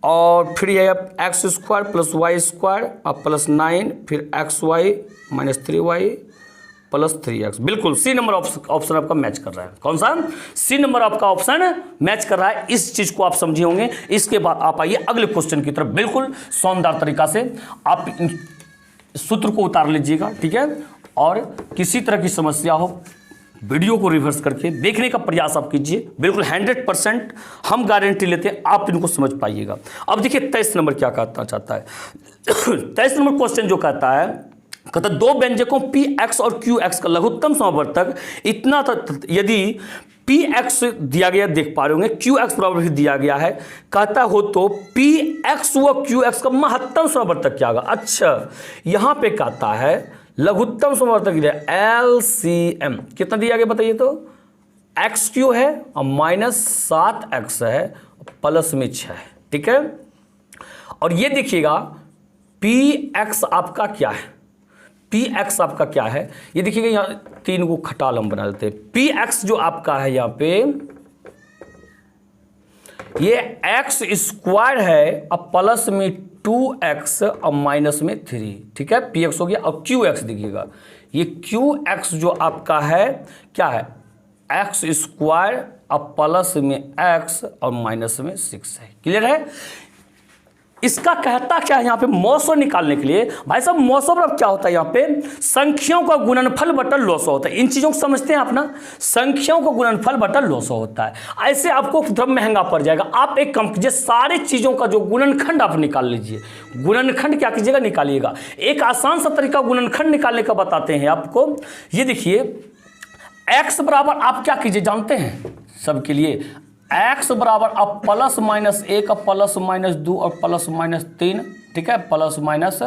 और फिर ये x square plus y square और प्लस 9, फिर XY minus 3y plus 3x, बिल्कुल सी नंबर ऑप्शन आपका मैच कर रहा है। कौन सा, सी नंबर आपका ऑप्शन मैच कर रहा है। इस चीज को आप समझे होंगे। इसके बाद आप आइए अगले क्वेश्चन की तरफ, बिल्कुल शानदार तरीका से आप सूत्र को उतार लीजिएगा, ठीक है। और किसी तरह की समस्या हो, वीडियो को रिवर्स करके देखने का प्रयास आप कीजिए, बिल्कुल 100% हम गारंटी लेते हैं आप इनको समझ पाइएगा। अब देखिए 23 नंबर क्या कहना चाहता है 23 नंबर क्वेश्चन जो कहता है, दो व्यंजकों Px और Qx का लघुत्तम समवर्तक इतना यदि Px दिया गया, देख पा रहे होंगे Qx बराबर भी दिया गया है, कहता हो तो Px व Qx का महत्तम समवर्तक क्या होगा। अच्छा, यहां पे कहता है लघुत्तम समवर्तक LCM कितना दिया गया बताइए तो, XQ है और -7x है प्लस में 6 है, ठीक है। और ये देखिएगा Px आपका क्या है, Px आपका क्या है, ये देखिएगा यहाँ 3 को खटाल हम बना देते हैं। Px जो आपका है यहाँ पे ये x स्क्वायर है और प्लस में 2x और माइनस में 3, ठीक है। Px हो गया। और Qx देखिएगा, ये Qx जो आपका है क्या है, x स्क्वायर और प्लस में x और माइनस में 6 है। क्लियर है। इसका कहता क्या है यहाँ पे मौसो निकालने के लिए, भाई साहब मौसो मतलब क्या होता है यहाँ पे, संख्याओं का गुणनफल बटा लॉसो होता है। इन चीजों को समझते हैं अपना, संख्याओं का गुणनफल बटा लॉसो होता है। ऐसे आपको थोड़ा महंगा पड़ जाएगा। आप एक काम कीजिए, सारी चीजों का जो गुणनखंड आप निकाल लीजिए, गुणनखंड क्या कीजिएगा, निकालिएगा। एक आसान सा तरीका गुणनखंड निकालने का बताते हैं आपको। ये देखिए x बराबर आप क्या कीजिए जानते हैं, सबके लिए x बराबर अब प्लस माइनस 1 प्लस माइनस 2 और प्लस माइनस 3, ठीक है, प्लस माइनस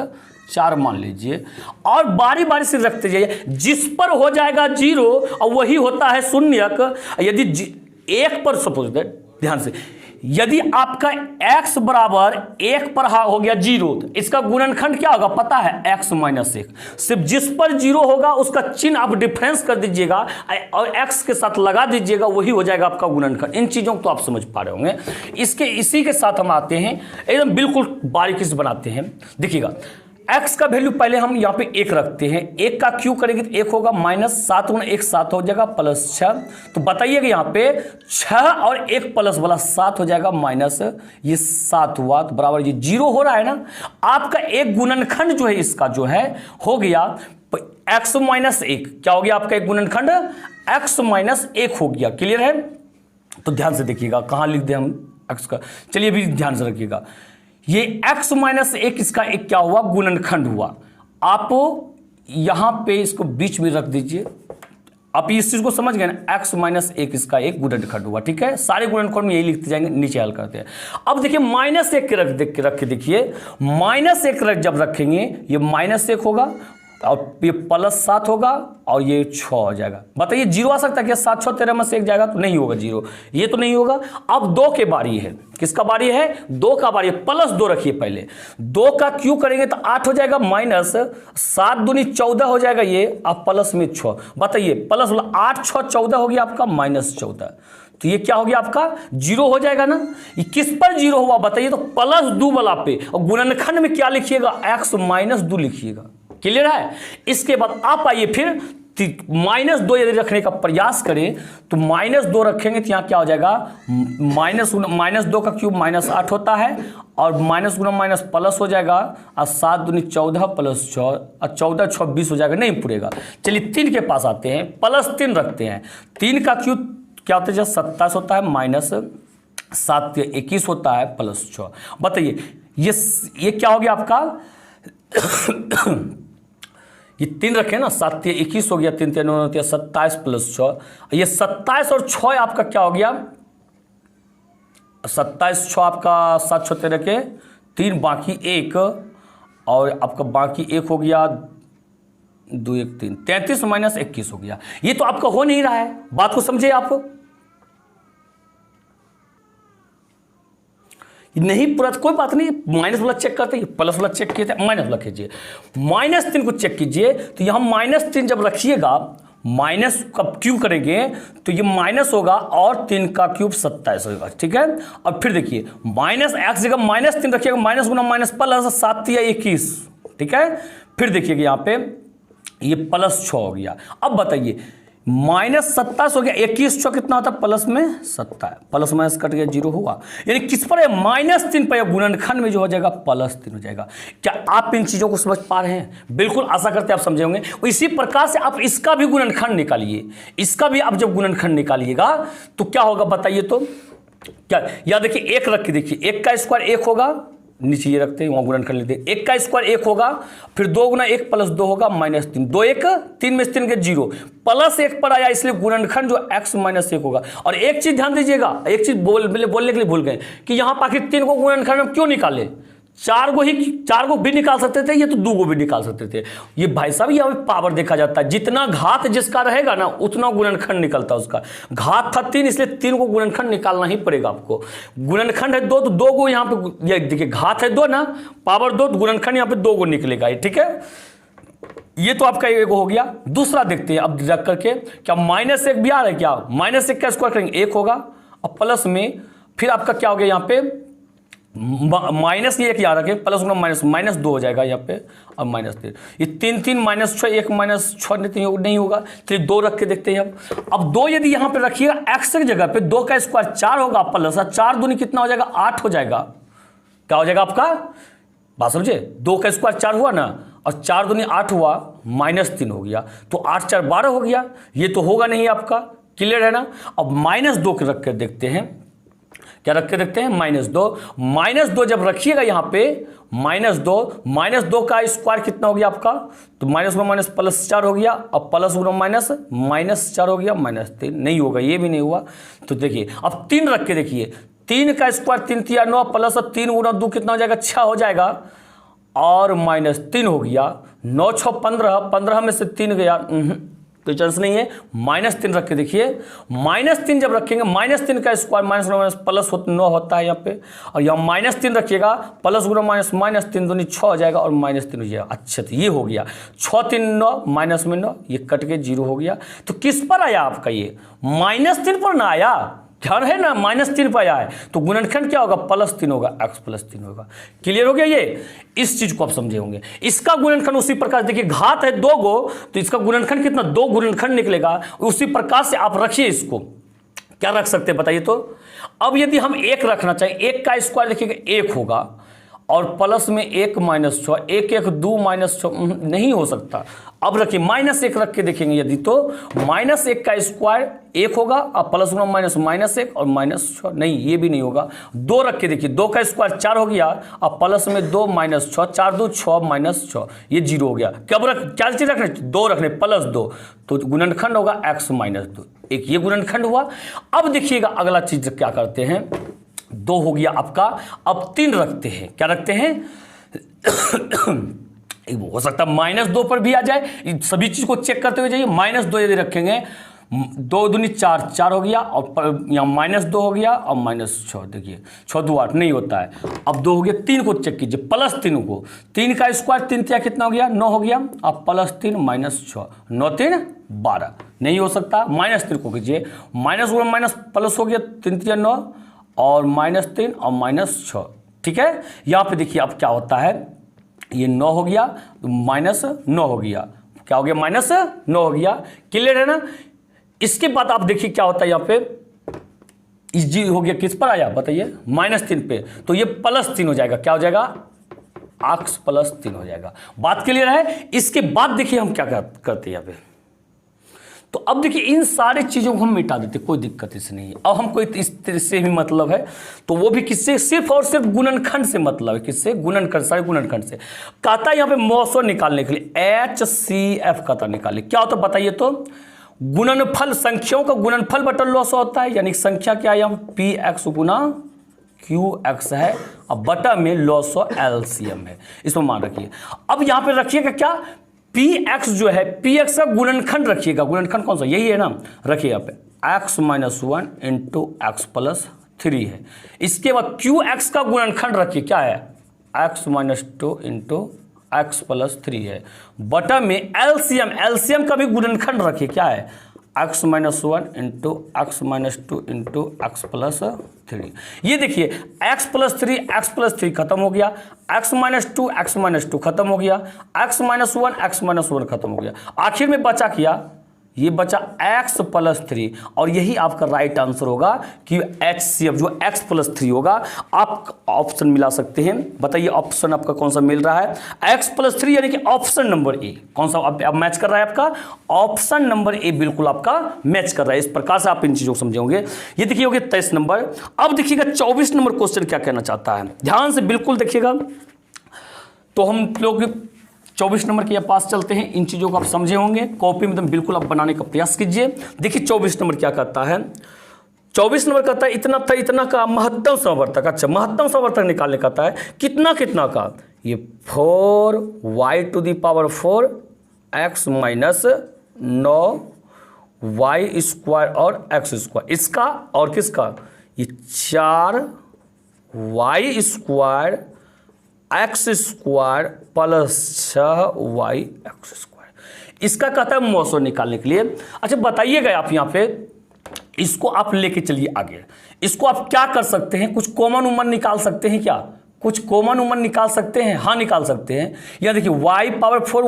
4 मान लीजिए, और बारी बारी से रखते जाइए। जिस पर हो जाएगा 0 और वही होता है शून्यक। यदि 1 पर सपोज दैट, ध्यान से, यदि आपका x बराबर 1 पर हो गया 0, तो इसका गुणनखंड क्या होगा पता है, x माइनस 1। सिर्फ जिस पर 0 होगा उसका चिन्ह आप डिफरेंस कर दीजिएगा और x के साथ लगा दीजिएगा, वही हो जाएगा आपका गुणनखंड। इन चीज़ों को तो आप समझ पा रहे होंगे। इसी के साथ हम आते हैं, एकदम बिल्कुल बारीकी से बनाते हैं। देखिएगा x का वैल्यू पहले हम यहाँ पे 1 रखते हैं। 1 का क्यू करेंगे तो 1 होगा, माइनस 7 गुना 1 7 हो जाएगा, प्लस 6। तो बताइएगा यहाँ पे 6 और 1 प्लस वाला 7 हो जाएगा, माइनस ये 7 हुआ, तो बराबर ये 0 हो रहा है ना। आपका एक गुणनखंड जो है इसका जो है हो गया x माइनस 1। क्या हो गया आपका एक गुणनखंड, x माइनस 1 हो गया। क्लियर है? तो ध्यान से देखिएगा कहाँ लिख दें हम x का, चलिए भी ध्यान से रखिएगा। ये x माइनस 1 इसका एक क्या हुआ, गुणनखंड हुआ। आप यहां पे इसको बीच में रख दीजिए। आप इस चीज को समझ गए ना, x माइनस 1 इसका एक गुणनखंड हुआ, ठीक है। सारे गुणनखंड में यही लिखते जाएंगे, नीचे हल करते हैं। अब देखिए माइनस 1 रख के देखिए, माइनस 1 जब रखेंगे ये माइनस 1 होगा और ये प्लस 7 होगा और ये 6 हो जाएगा। बताइए 0 आ सकता है क्या, 7 6 13 में से 1 जाएगा तो नहीं होगा 0, ये तो नहीं होगा। अब 2 के बारी है, किसका बारी है, 2 का बारी है। प्लस 2 रखिए पहले, 2 का क्यू करेंगे तो 8 हो जाएगा, माइनस 7 दूनी 14 हो जाएगा ये, अब प्लस में 6। बताइए प्लस 8 6 14 हो गया आपका, माइनस 14। तो ये क्या हो गया आपका, 0 हो जाएगा ना। ये किस पर 0 हुआ बताइए, तो प्लस 2 वाला पे। और गुणनखंड में क्या लिखिएगा, x माइनस 2 लिखिएगा। क्लियर है? इसके बाद आप आइए फिर माइनस 2 यदि रखने का प्रयास करें तो माइनस 2 रखेंगे तो यहाँ क्या हो जाएगा, माइनस 2 का क्यूब माइनस 8 होता है और माइनस गुना माइनस प्लस हो जाएगा, और 7 दूनी 14 प्लस 6 और 14 6 20 हो जाएगा, नहीं पूरेगा। चलिए 3 के पास आते हैं, प्लस 3 रखते हैं। 3 का क्यूब क्या होता है, 27 होता है, माइनस 7 21 होता है, प्लस 6। बताइए ये क्या हो गया आपका ये 3 रखे ना, 7 21 हो गया, 3 3 9 27 प्लस 6। ये 27 और 6 आपका क्या हो गया, 27 6 आपका 7 6 13 के 3 बाकी 1 और आपका बाकी 1 हो गया 2 1 3 33 माइनस 21 हो गया। ये तो आपका हो नहीं रहा है, बात को समझे आप। नहीं पूरा तो कोई बात नहीं, माइनस वाला चेक करते हैं, प्लस वाला चेक किए थे, माइनस वाला कीजिए। माइनस 3 को चेक कीजिए तो यहाँ माइनस 3 जब रखिएगा, माइनस का क्यूब करेंगे तो ये माइनस होगा और 3 का क्यूब 27 होगा, ठीक है। और फिर देखिए माइनस x जगह माइनस 3 रखिएगा, माइनस गुना माइनस प्लस 7 या 21, ठीक है। फिर देखिएगा यहाँ पे ये प्लस 6 हो गया। अब बताइए माइनस 27 हो गया, 21 6 कितना होता है, प्लस में 27, प्लस माइनस कट गया 0 हुआ। यानी किस पर है, माइनस 3 पर, गुणनखंड में जो हो जाएगा प्लस 3 हो जाएगा। क्या आप इन चीज़ों को समझ पा रहे हैं? बिल्कुल आशा करते हैं आप समझे होंगे। इसी प्रकार से आप इसका भी गुणनखंड निकालिए, इसका भी आप जब गुणनखंड निकालिएगा तो क्या होगा बताइए। तो क्या या देखिए 1 रख के देखिए, 1 का स्क्वायर 1 होगा, नीचे ये रखते हैं, वहाँ गुणनखंड लिखते हैं। 1 का स्क्वायर 1 होगा, फिर 2 गुना 1 प्लस 2 होगा, माइनस 3, 2 1 3 में से 3 के 0, प्लस 1 पर आया, इसलिए गुणनखंड जो x माइनस 1 होगा। और एक चीज ध्यान दीजिएगा, एक चीज बोलने के लिए भूल गए कि यहाँ बाकी 3 को गुणनखंड में क्यों निकाले, 4 को भी निकाल सकते थे, ये तो 2 को भी निकाल सकते थे। ये भाई साहब यहाँ पे पावर देखा जाता है, जितना घात जिसका रहेगा ना उतना गुणनखंड निकलता है उसका। घात था 3, इसलिए 3 को गुणनखंड निकालना ही पड़ेगा आपको। गुणनखंड है 2 तो 2 को यहाँ पे, ये देखिए घात है 2 ना, पावर 2, गुणनखंड यहाँ पे 2 को निकलेगा, ठीक है। ये तो आपका एक हो गया। दूसरा देखते हैं अब रख करके, क्या माइनस 1 भी आ रहा है क्या, माइनस 1 का स्क्वायर करेंगे 1 होगा, और प्लस में फिर आपका क्या हो गया यहाँ पे माइनस, ये 1 याद रखें, प्लस गुना माइनस 2 हो जाएगा यहाँ पे, और माइनस 3, ये 3 3 माइनस 6, 1 माइनस 6 नहीं होगा, चलिए 2 रख के देखते हैं अब 2 यदि यहाँ पे रखिएगा x की जगह पे 2 का स्क्वायर 4 होगा, प्लस 4 दूनी कितना हो जाएगा 8 हो जाएगा, क्या हो जाएगा आपका, बात समझे, 2 का स्क्वायर 4 हुआ ना, और 4 दूनी 8 हुआ, -3 हो गया, तो 8 4 12 हो गया, ये तो होगा नहीं आपका, क्लियर है ना। अब -2 के रख कर देखते हैं, क्या रख के देखते हैं, -2 जब रखिएगा यहाँ पे -2 का स्क्वायर कितना हो गया आपका, तो -1 +4 हो गया, और +1 -4 हो गया, -3 नहीं होगा, ये भी नहीं हुआ। तो देखिए अब 3 रख के देखिए, 3 का स्क्वायर 3 3 9 प्लस 3 × 2 कितना हो जाएगा, 6 हो जाएगा, और -3 हो गया, 9 6 15, 15 में से 3 गया, कोई चांस नहीं है। -3 रख के देखिए, -3 जब रखेंगे, -3 का स्क्वायर -9 होता है यहाँ पे, और यहाँ -3 रखिएगा, प्लस × -3 दूनी 6 हो जाएगा, और -3 हो जाएगा। अच्छा तो ये हो गया, 6 3 9 माइनस में 9, ये कट के 0 हो गया। तो किस पर आया आपका, ये -3 पर ना आया, ध्यान है ना, -3 पर आया है, तो गुणनखंड क्या होगा, +3 होगा, x +3 होगा। क्लियर हो गया, ये इस चीज को आप समझे होंगे। इसका गुणनखंड उसी प्रकार, देखिए घात है 2 गो, तो इसका गुणनखंड कितना, 2 गुणनखंड निकलेगा, उसी प्रकार से आप रखिए इसको। क्या रख सकते हैं बताइए। तो अब यदि हम 1 रखना चाहिए, 1 का स्क्वायर देखिएगा 1 होगा, और प्लस में 1 -6, 1 1 2 -6 नहीं हो सकता। अब रखिए -1 रख के देखेंगे यदि, तो -1 का स्क्वायर 1 होगा, और प्लस × -1 और -6 नहीं, ये भी नहीं होगा। 2 रख के देखिए, 2 का स्क्वायर 4 हो गया, और प्लस में 2 -6, 4 2 6 -6, ये 0 हो गया। क्या चीज रखने, 2 रखने, +2, तो गुणनखंड होगा x -2, एक ये गुणनखंड हुआ। अब देखिएगा अगला चीज क्या करते हैं, 2 हो गया आपका, अब 3 रखते हैं, क्या रखते हैं हो सकता है -2 पर भी आ जाए, सभी चीज को चेक करते हुए जाइए। -2 यदि रखेंगे, 2 दूनी 4 4 हो गया, और यहाँ -2 हो गया, और -6 देखिए, 6 2 8 नहीं होता है। अब 2 हो गया, 3 को चेक कीजिए, +3 को, 3 का स्क्वायर 3 3 कितना हो गया, 9 हो गया, अब +3 -6, 9 3 12 नहीं हो सकता। -3 को कीजिए, -1 प्लस हो गया, 3 3 9, और -3 और -6, ठीक है। यहाँ पे देखिए अब क्या होता है, ये 9 हो गया, -9 हो गया, क्या हो गया, -9 हो गया, क्लियर है ना। इसके बाद आप देखिए क्या होता है, यहाँ पे जी हो गया, किस पर आया बताइए, -3 पे, तो ये +3 हो जाएगा, क्या हो जाएगा, x +3 हो जाएगा। बात क्लियर है। इसके बाद देखिए हम क्या करते हैं यहाँ पे, तो अब देखिए इन सारी चीज़ों को हम मिटा देते, कोई दिक्कत इससे नहीं है। अब हमको इस तरह से भी मतलब है, तो वो भी किससे, सिर्फ और सिर्फ गुणनखंड से मतलब है, किससे, गुणनखंड, सारे गुणनखंड से। कहता है यहाँ पे मौसो निकालने के लिए HCF कहता निकाले, क्या होता है बताइए। तो गुणनफल, संख्याओं का गुणनफल बटन लॉसो होता है, यानी संख्या क्या है, PX गुना QX है, अब बटा में लॉसो LCM है, इसमें मान रखिए। अब यहाँ पे रखिएगा क्या, PX जो है, PX का गुणनखंड रखिएगा, गुणनखंड कौन सा, यही है ना, रखिए यहाँ पे x -1 × x +3 है। इसके बाद QX का गुणनखंड रखिए, क्या है, x -2 × x +3 है, बटा में LCM का भी गुणनखंड रखिए, क्या है, x -1 × x -2 × x +3। ये देखिए x +3 खत्म हो गया, x -2 खत्म हो गया, x -1 खत्म हो गया, आखिर में बचा क्या, ये बचा x +3, और यही आपका राइट आंसर होगा कि HCF जो x +3 होगा। आप ऑप्शन मिला सकते हैं, बताइए ऑप्शन आपका कौन सा मिल रहा है, x +3 यानी कि ऑप्शन नंबर ए, कौन सा अब मैच कर रहा है आपका, ऑप्शन नंबर ए बिल्कुल आपका मैच कर रहा है। इस प्रकार से आप इन चीज़ों को समझेंगे। ये देखिए हो गया 23 नंबर। अब देखिएगा 24 नंबर क्वेश्चन क्या कहना चाहता है, ध्यान से बिल्कुल देखिएगा। तो हम लोग 24 नंबर के पास चलते हैं, इन चीज़ों को आप समझे होंगे, कॉपी में बिल्कुल आप बनाने का प्रयास कीजिए। देखिए 24 नंबर क्या कहता है, 24 नंबर कहता है इतना का महत्तम समवर्तक, अच्छा महत्तम समवर्तक निकालने कहता है, कितना का, ये 4y⁴ x -9y² और x², इसका और किसका, ये 4y² x² + 6yx², इसका कहता है मौसो निकालने के लिए। अच्छा बताइएगा आप यहाँ पे, इसको आप लेके चलिए आगे। इसको आप क्या कर सकते हैं, कुछ कॉमन उमन निकाल सकते हैं क्या, कुछ कॉमन उमन निकाल सकते हैं? हाँ निकाल सकते हैं। यहाँ देखिए y पावर 4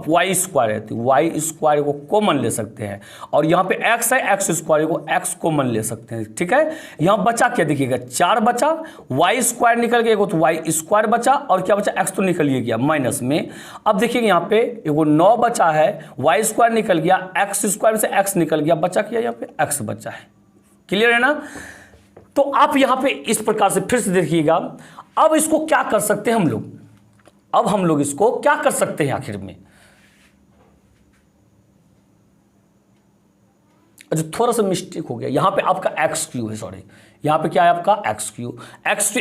वाई स्क्वायर है, तो वाई स्क्वायर को कॉमन ले सकते हैं, और यहाँ पे x है, एक्स स्क्वायर को x कॉमन ले सकते हैं। ठीक है, यहाँ बचा क्या देखिएगा, 4 बचा, वाई स्क्वायर निकल गया तो वाई स्क्वायर बचा, और क्या बचा, x तो निकल ही गया माइनस में। अब देखिएगा यहाँ पे एगो 9 बचा है, वाई स्क्वायर निकल गया, एक्स स्क्वायर से x निकल गया, बचा क्या यहाँ पे x बचा है। क्लियर है ना? तो आप यहाँ पे इस प्रकार से फिर से देखिएगा। अब इसको क्या कर सकते हैं हम लोग, अब हम लोग इसको क्या कर सकते हैं आखिर में? अच्छा थोड़ा सा मिस्टेक हो गया, यहाँ पे आपका एक्स क्यू है, सॉरी यहाँ पे क्या है आपका एक्स क्यू,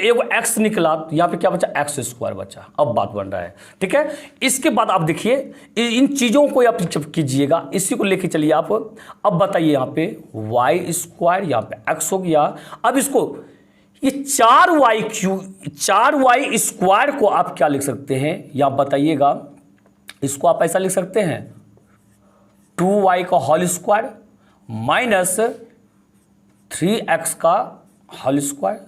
एगो एक्स निकला, तो यहाँ पे क्या बचा, एक्स स्क्वायर बचा। अब बात बन रहा है। ठीक है, इसके बाद आप देखिए इन चीज़ों को आप जब कीजिएगा, इसी को लेके चलिए आप। अब बताइए यहाँ पे वाई स्क्वायर, यहाँ पे एक्स हो गया। अब इसको ये 4y स्क्वायर को आप क्या लिख सकते हैं, या बताइएगा, इसको आप ऐसा लिख सकते हैं 2y का होल स्क्वायर माइनस 3x का होल स्क्वायर,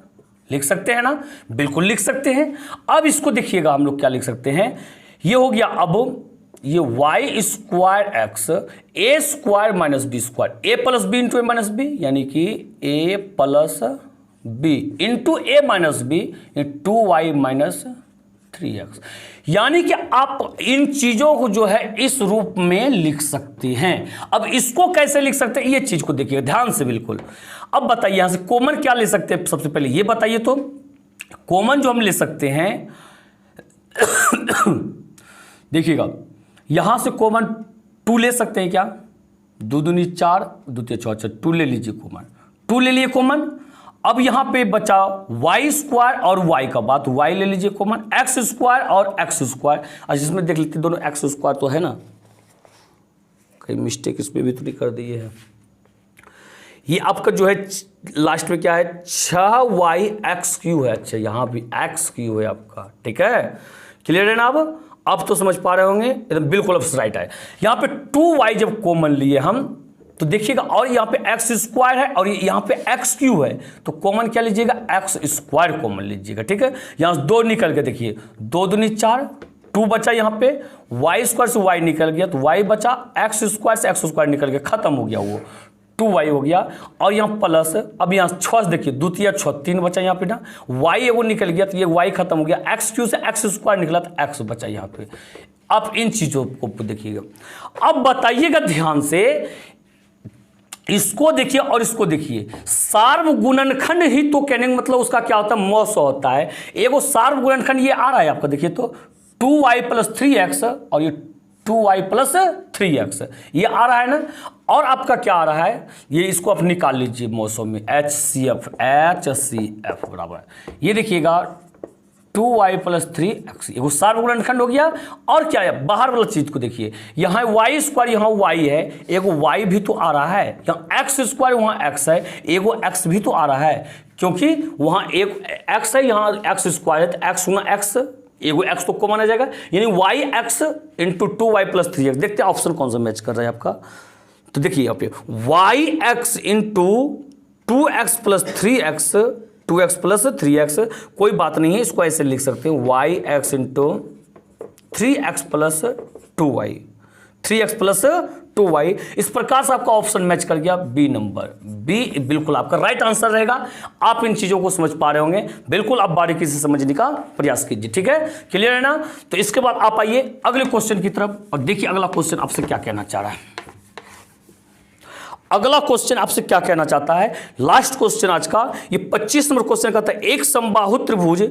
लिख सकते हैं ना? बिल्कुल लिख सकते हैं। अब इसको देखिएगा हम लोग क्या लिख सकते हैं, ये हो गया अब ये y square x a square minus b square, a plus b into a minus b, यानी कि a plus b into a minus b 2y minus 3x, यानी कि आप इन चीजों को जो है इस रूप में लिख सकते हैं। अब इसको कैसे लिख सकते हैं, ये चीज को देखिए ध्यान से बिल्कुल। अब बताइए यहां से कॉमन क्या ले सकते हैं, सबसे पहले ये बताइए। तो कॉमन जो हम ले सकते हैं देखिएगा, यहां से कॉमन 2 ले सकते हैं क्या, 2 दूनी 4, 2 तिया 6, 2 ले लीजिए कॉमन, 2 ले लिए कॉमन। अब यहां पे बचा वाई स्क्वायर और वाई का बात, वाई ले लीजिए कॉमन, एक्स स्क्वायर और एक्स स्क्वायर। अच्छा इसमें देख लेते दोनों एक्स स्क्वायर तो है ना, कहीं मिस्टेक इसमें भी तो नहीं कर दी है। ये आपका जो है लास्ट में क्या है, 6y एक्स क्यू है। अच्छा यहाँ भी एक्स क्यू है आपका। ठीक है, क्लियर है ना? अब तो समझ पा रहे होंगे, एकदम बिल्कुल अब राइट है। यहाँ पे 2y जब कॉमन लिए हम, तो देखिएगा, और यहाँ पे एक्स स्क्वायर है और यहाँ पे एक्स क्यू है, तो कॉमन क्या लीजिएगा, एक्स स्क्वायर कॉमन लीजिएगा। ठीक है, यहाँ 2 निकल के देखिए, 2 दूनी 4, 2 बचा, यहाँ पे वाई स्क्वायर से वाई निकल गया तो वाई बचा, एक्स स्क्वायर से एक्स स्क्वायर निकल गया, खत्म हो गया वो 2y हो गया। और यहाँ प्लस, अब यहाँ 6 देखिए, 2 तिया 6, 3 बचा यहाँ पे ना, y एगो निकल गया तो ये y खत्म हो गया, एक्स क्यू से एक्स स्क्वायर निकला तो एक्स बचा यहाँ पे। अब इन चीज़ों को देखिएगा। अब बताइएगा ध्यान से, इसको देखिए और इसको देखिए, सार्वगुणनखंड ही तो कहने का मतलब उसका क्या होता है, मौस होता है। एगो सार्वगुणनखंड ये आ रहा है आपका, देखिए तो 2y प्लस 3x और ये 2y प्लस 3x ये आ रहा है ना। और आपका क्या आ रहा है, ये इसको आप निकाल लीजिए मौसों में, HCF बराबर है, ये देखिएगा 2y प्लस 3x, एगो सार्वगुणनखंड हो गया। और क्या है, बाहर वाला चीज को देखिए, यहाँ वाई स्क्वायर, यहाँ y है, एगो y भी तो आ रहा है, यहाँ एक्स स्क्वायर वहाँ x है, एगो x भी तो आ रहा है, क्योंकि वहाँ एक x है, यहाँ एक्स स्क्वायर है, तो x गुना x, एगो x तो कॉमन आ जाएगा, यानी Y x into 2y plus 3x। देखते हैं ऑप्शन कौन सा मैच कर रहा है आपका। तो देखिए यहाँ पे y x into 2x plus 3x, 2x plus 3x, कोई बात नहीं है, इसको ऐसे लिख सकते हैं y x into 3x plus 2y, 3x plus 2y। इस प्रकार से आपका ऑप्शन मैच कर गया, बी नंबर, बी बिल्कुल आपका राइट आंसर रहेगा। आप इन चीजों को समझ पा रहे होंगे, बिल्कुल आप बारीकी से समझने का प्रयास कीजिए। ठीक है, क्लियर है ना? तो इसके बाद आप आइए अगले क्वेश्चन की तरफ और देखिए अगला क्वेश्चन आपसे क्या कहना चाह रहा है। अगला क्वेश्चन आपसे क्या कहना चाहता है, लास्ट क्वेश्चन आज का, ये 25 नंबर क्वेश्चन का था। एक समबाहु त्रिभुज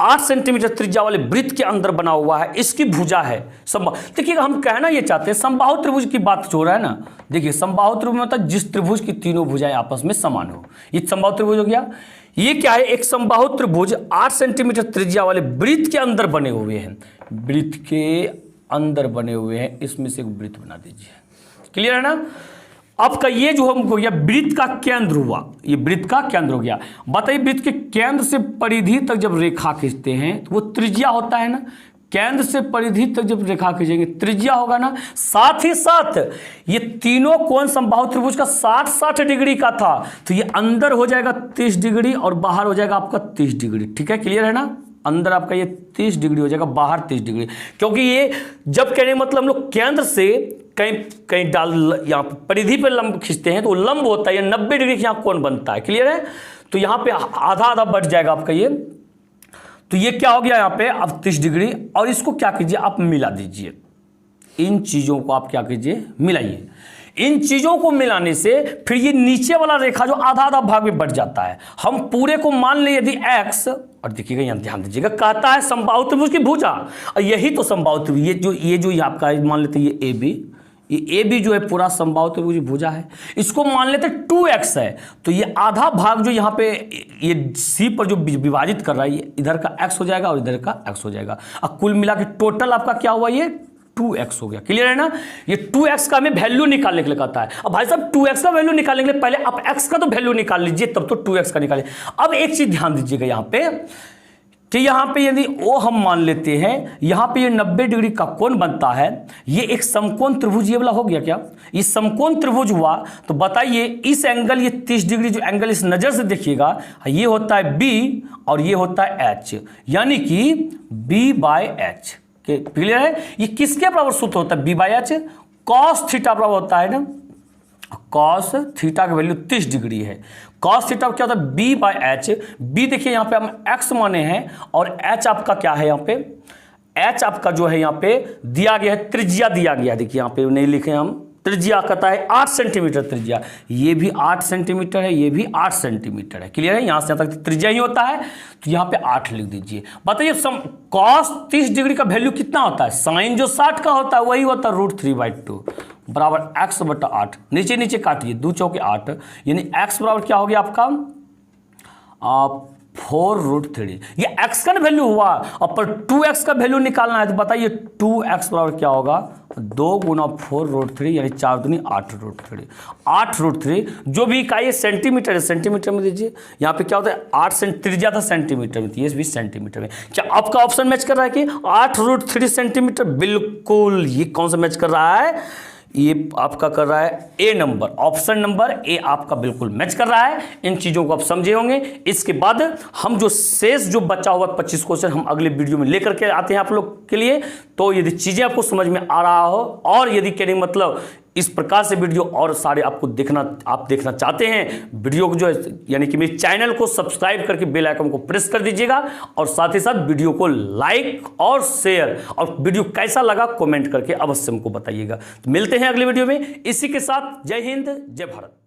8 सेंटीमीटर त्रिज्या वाले वृत्त के अंदर बना हुआ है, इसकी भुजा है देखिएगा, हम कहना ये चाहते हैं समबाहु त्रिभुज की बात हो रहा है ना। देखिए समबाहु त्रिभुज मतलब जिस त्रिभुज की तीनों भुजाएं आपस में समान हो, ये समबाहु त्रिभुज हो गया। ये क्या है, एक समबाहु त्रिभुज 8 सेंटीमीटर त्रिज्या वाले वृत्त के अंदर बने हुए हैं, वृत्त के अंदर बने हुए हैं, इसमें से एक वृत्त बना दीजिए। क्लियर है ना? आपका ये जो हम हो गया वृत्त का केंद्र हुआ, ये वृत्त का केंद्र हो गया। बताइए वृत्त के केंद्र से परिधि तक जब रेखा खींचते हैं तो वो त्रिज्या होता है ना, केंद्र से परिधि तक जब रेखा खींचेंगे त्रिज्या होगा ना। साथ ही साथ ये तीनों कोण समबाहु त्रिभुज का 60-60 डिग्री का था, तो ये अंदर हो जाएगा 30 डिग्री और बाहर हो जाएगा आपका 30 डिग्री। ठीक है, क्लियर है ना? अंदर आपका ये 30 डिग्री हो जाएगा, बाहर 30 डिग्री, क्योंकि ये जब कहने मतलब हम लोग केंद्र से कहीं कहीं डाल यहाँ परिधि पर लंब खींचते हैं तो लंब होता है, ये 90 डिग्री यहाँ कोण बनता है। क्लियर है? तो यहाँ पे आधा आधा बढ़ जाएगा आपका ये, तो ये क्या हो गया यहाँ पे अब 30 डिग्री। और इसको क्या कीजिए आप मिला दीजिए, इन चीज़ों को आप क्या कीजिए मिलाइए। इन चीज़ों को मिलाने से फिर ये नीचे वाला रेखा जो आधा आधा भाग में बढ़ जाता है। हम पूरे को मान ले यदि x, और देखिएगा यहाँ ध्यान दीजिएगा, कहता है समबाहु त्रिभुज की भुजा, और यही तो समबाहु त्रिभुज, ये जो आपका मान लेते हैं ये AB, ये AB जो है पूरा समबाहु त्रिभुज की भुजा है। इसको मान लेते 2x है, तो ये आधा भाग जो यहाँ पे ये C पर जो विभाजित कर रहा है ये इधर का x हो जाएगा और इधर का x हो जाएगा। अब कुल मिला के टोटल आपका क्या हुआ, ये 2x हो गया। क्लियर है ना? ये 2x का हमें वैल्यू निकालने के लिए कहता है। अब भाई साहब 2x का वैल्यू निकालने के लिए पहले आप x का तो वैल्यू निकाल लीजिए, तब तो 2x का निकालिए। अब एक चीज ध्यान दीजिएगा यहाँ पे कि यहाँ पे यदि ओ हम मान लेते हैं, यहाँ पे ये 90 डिग्री का कोण बनता है, ये एक समकोण त्रिभुज ये वाला हो गया क्या? ये समकोण त्रिभुज हुआ, तो बताइए इस एंगल ये 30 डिग्री जो एंगल इस नजर से देखिएगा, ये होता है B और ये होता है H, यानी कि B/H। क्लियर है? ये किसके बराबर सूत्र होता है? B/H cos थीटा बराबर होता है ना, cos थीटा की वैल्यू 30 डिग्री है। cos थीटा क्या होता है? B/H। B देखिए यहाँ पे हम x माने हैं और h आपका क्या है, यहाँ पे h आपका जो है यहाँ पे दिया गया है, त्रिज्या दिया गया है। देखिए यहाँ पे नहीं लिखे हम, त्रिज्या कहता है 8 सेंटीमीटर त्रिज्या, ये भी 8 सेंटीमीटर है, ये भी 8 सेंटीमीटर है। क्लियर है? यहाँ से यहाँ तक त्रिज्या ही होता है, तो यहाँ पे 8 लिख दीजिए। बताइए cos 30 डिग्री का वैल्यू कितना होता है? साइन जो 60 का होता है वही होता है √3/2 बराबर x/8। नीचे नीचे काटिए, 2 चौके 8, यानी x बराबर क्या हो गया आपका 4√3। ये x का वैल्यू हुआ, और पर 2x का वैल्यू निकालना है, तो बताइए 2x बराबर क्या होगा 2 गुना 4√3, यानी 4 दूनी 8√3। 8√3 जो भी इकाई है सेंटीमीटर है, सेंटीमीटर में दीजिए। यहाँ पे क्या होता है 8 त्रिज्या था सेंटीमीटर में, ये भी सेंटीमीटर में। क्या आपका ऑप्शन मैच कर रहा है कि 8√3 सेंटीमीटर? बिल्कुल, ये कौन सा मैच कर रहा है? ये आपका कर रहा है ए नंबर, ऑप्शन नंबर ए आपका बिल्कुल मैच कर रहा है। इन चीज़ों को आप समझे होंगे। इसके बाद हम जो शेष जो बचा हुआ 25 क्वेश्चन हम अगले वीडियो में लेकर के आते हैं आप लोग के लिए। तो यदि चीज़ें आपको समझ में आ रहा हो, और यदि कहने मतलब इस प्रकार से वीडियो और सारे आपको आप देखना चाहते हैं, वीडियो को जो है यानी कि मेरे चैनल को सब्सक्राइब करके बेल आइकन को प्रेस कर दीजिएगा, और साथ ही साथ वीडियो को लाइक और शेयर, और वीडियो कैसा लगा कमेंट करके अवश्य हमको बताइएगा। तो मिलते हैं अगले वीडियो में। इसी के साथ जय हिंद, जय भारत।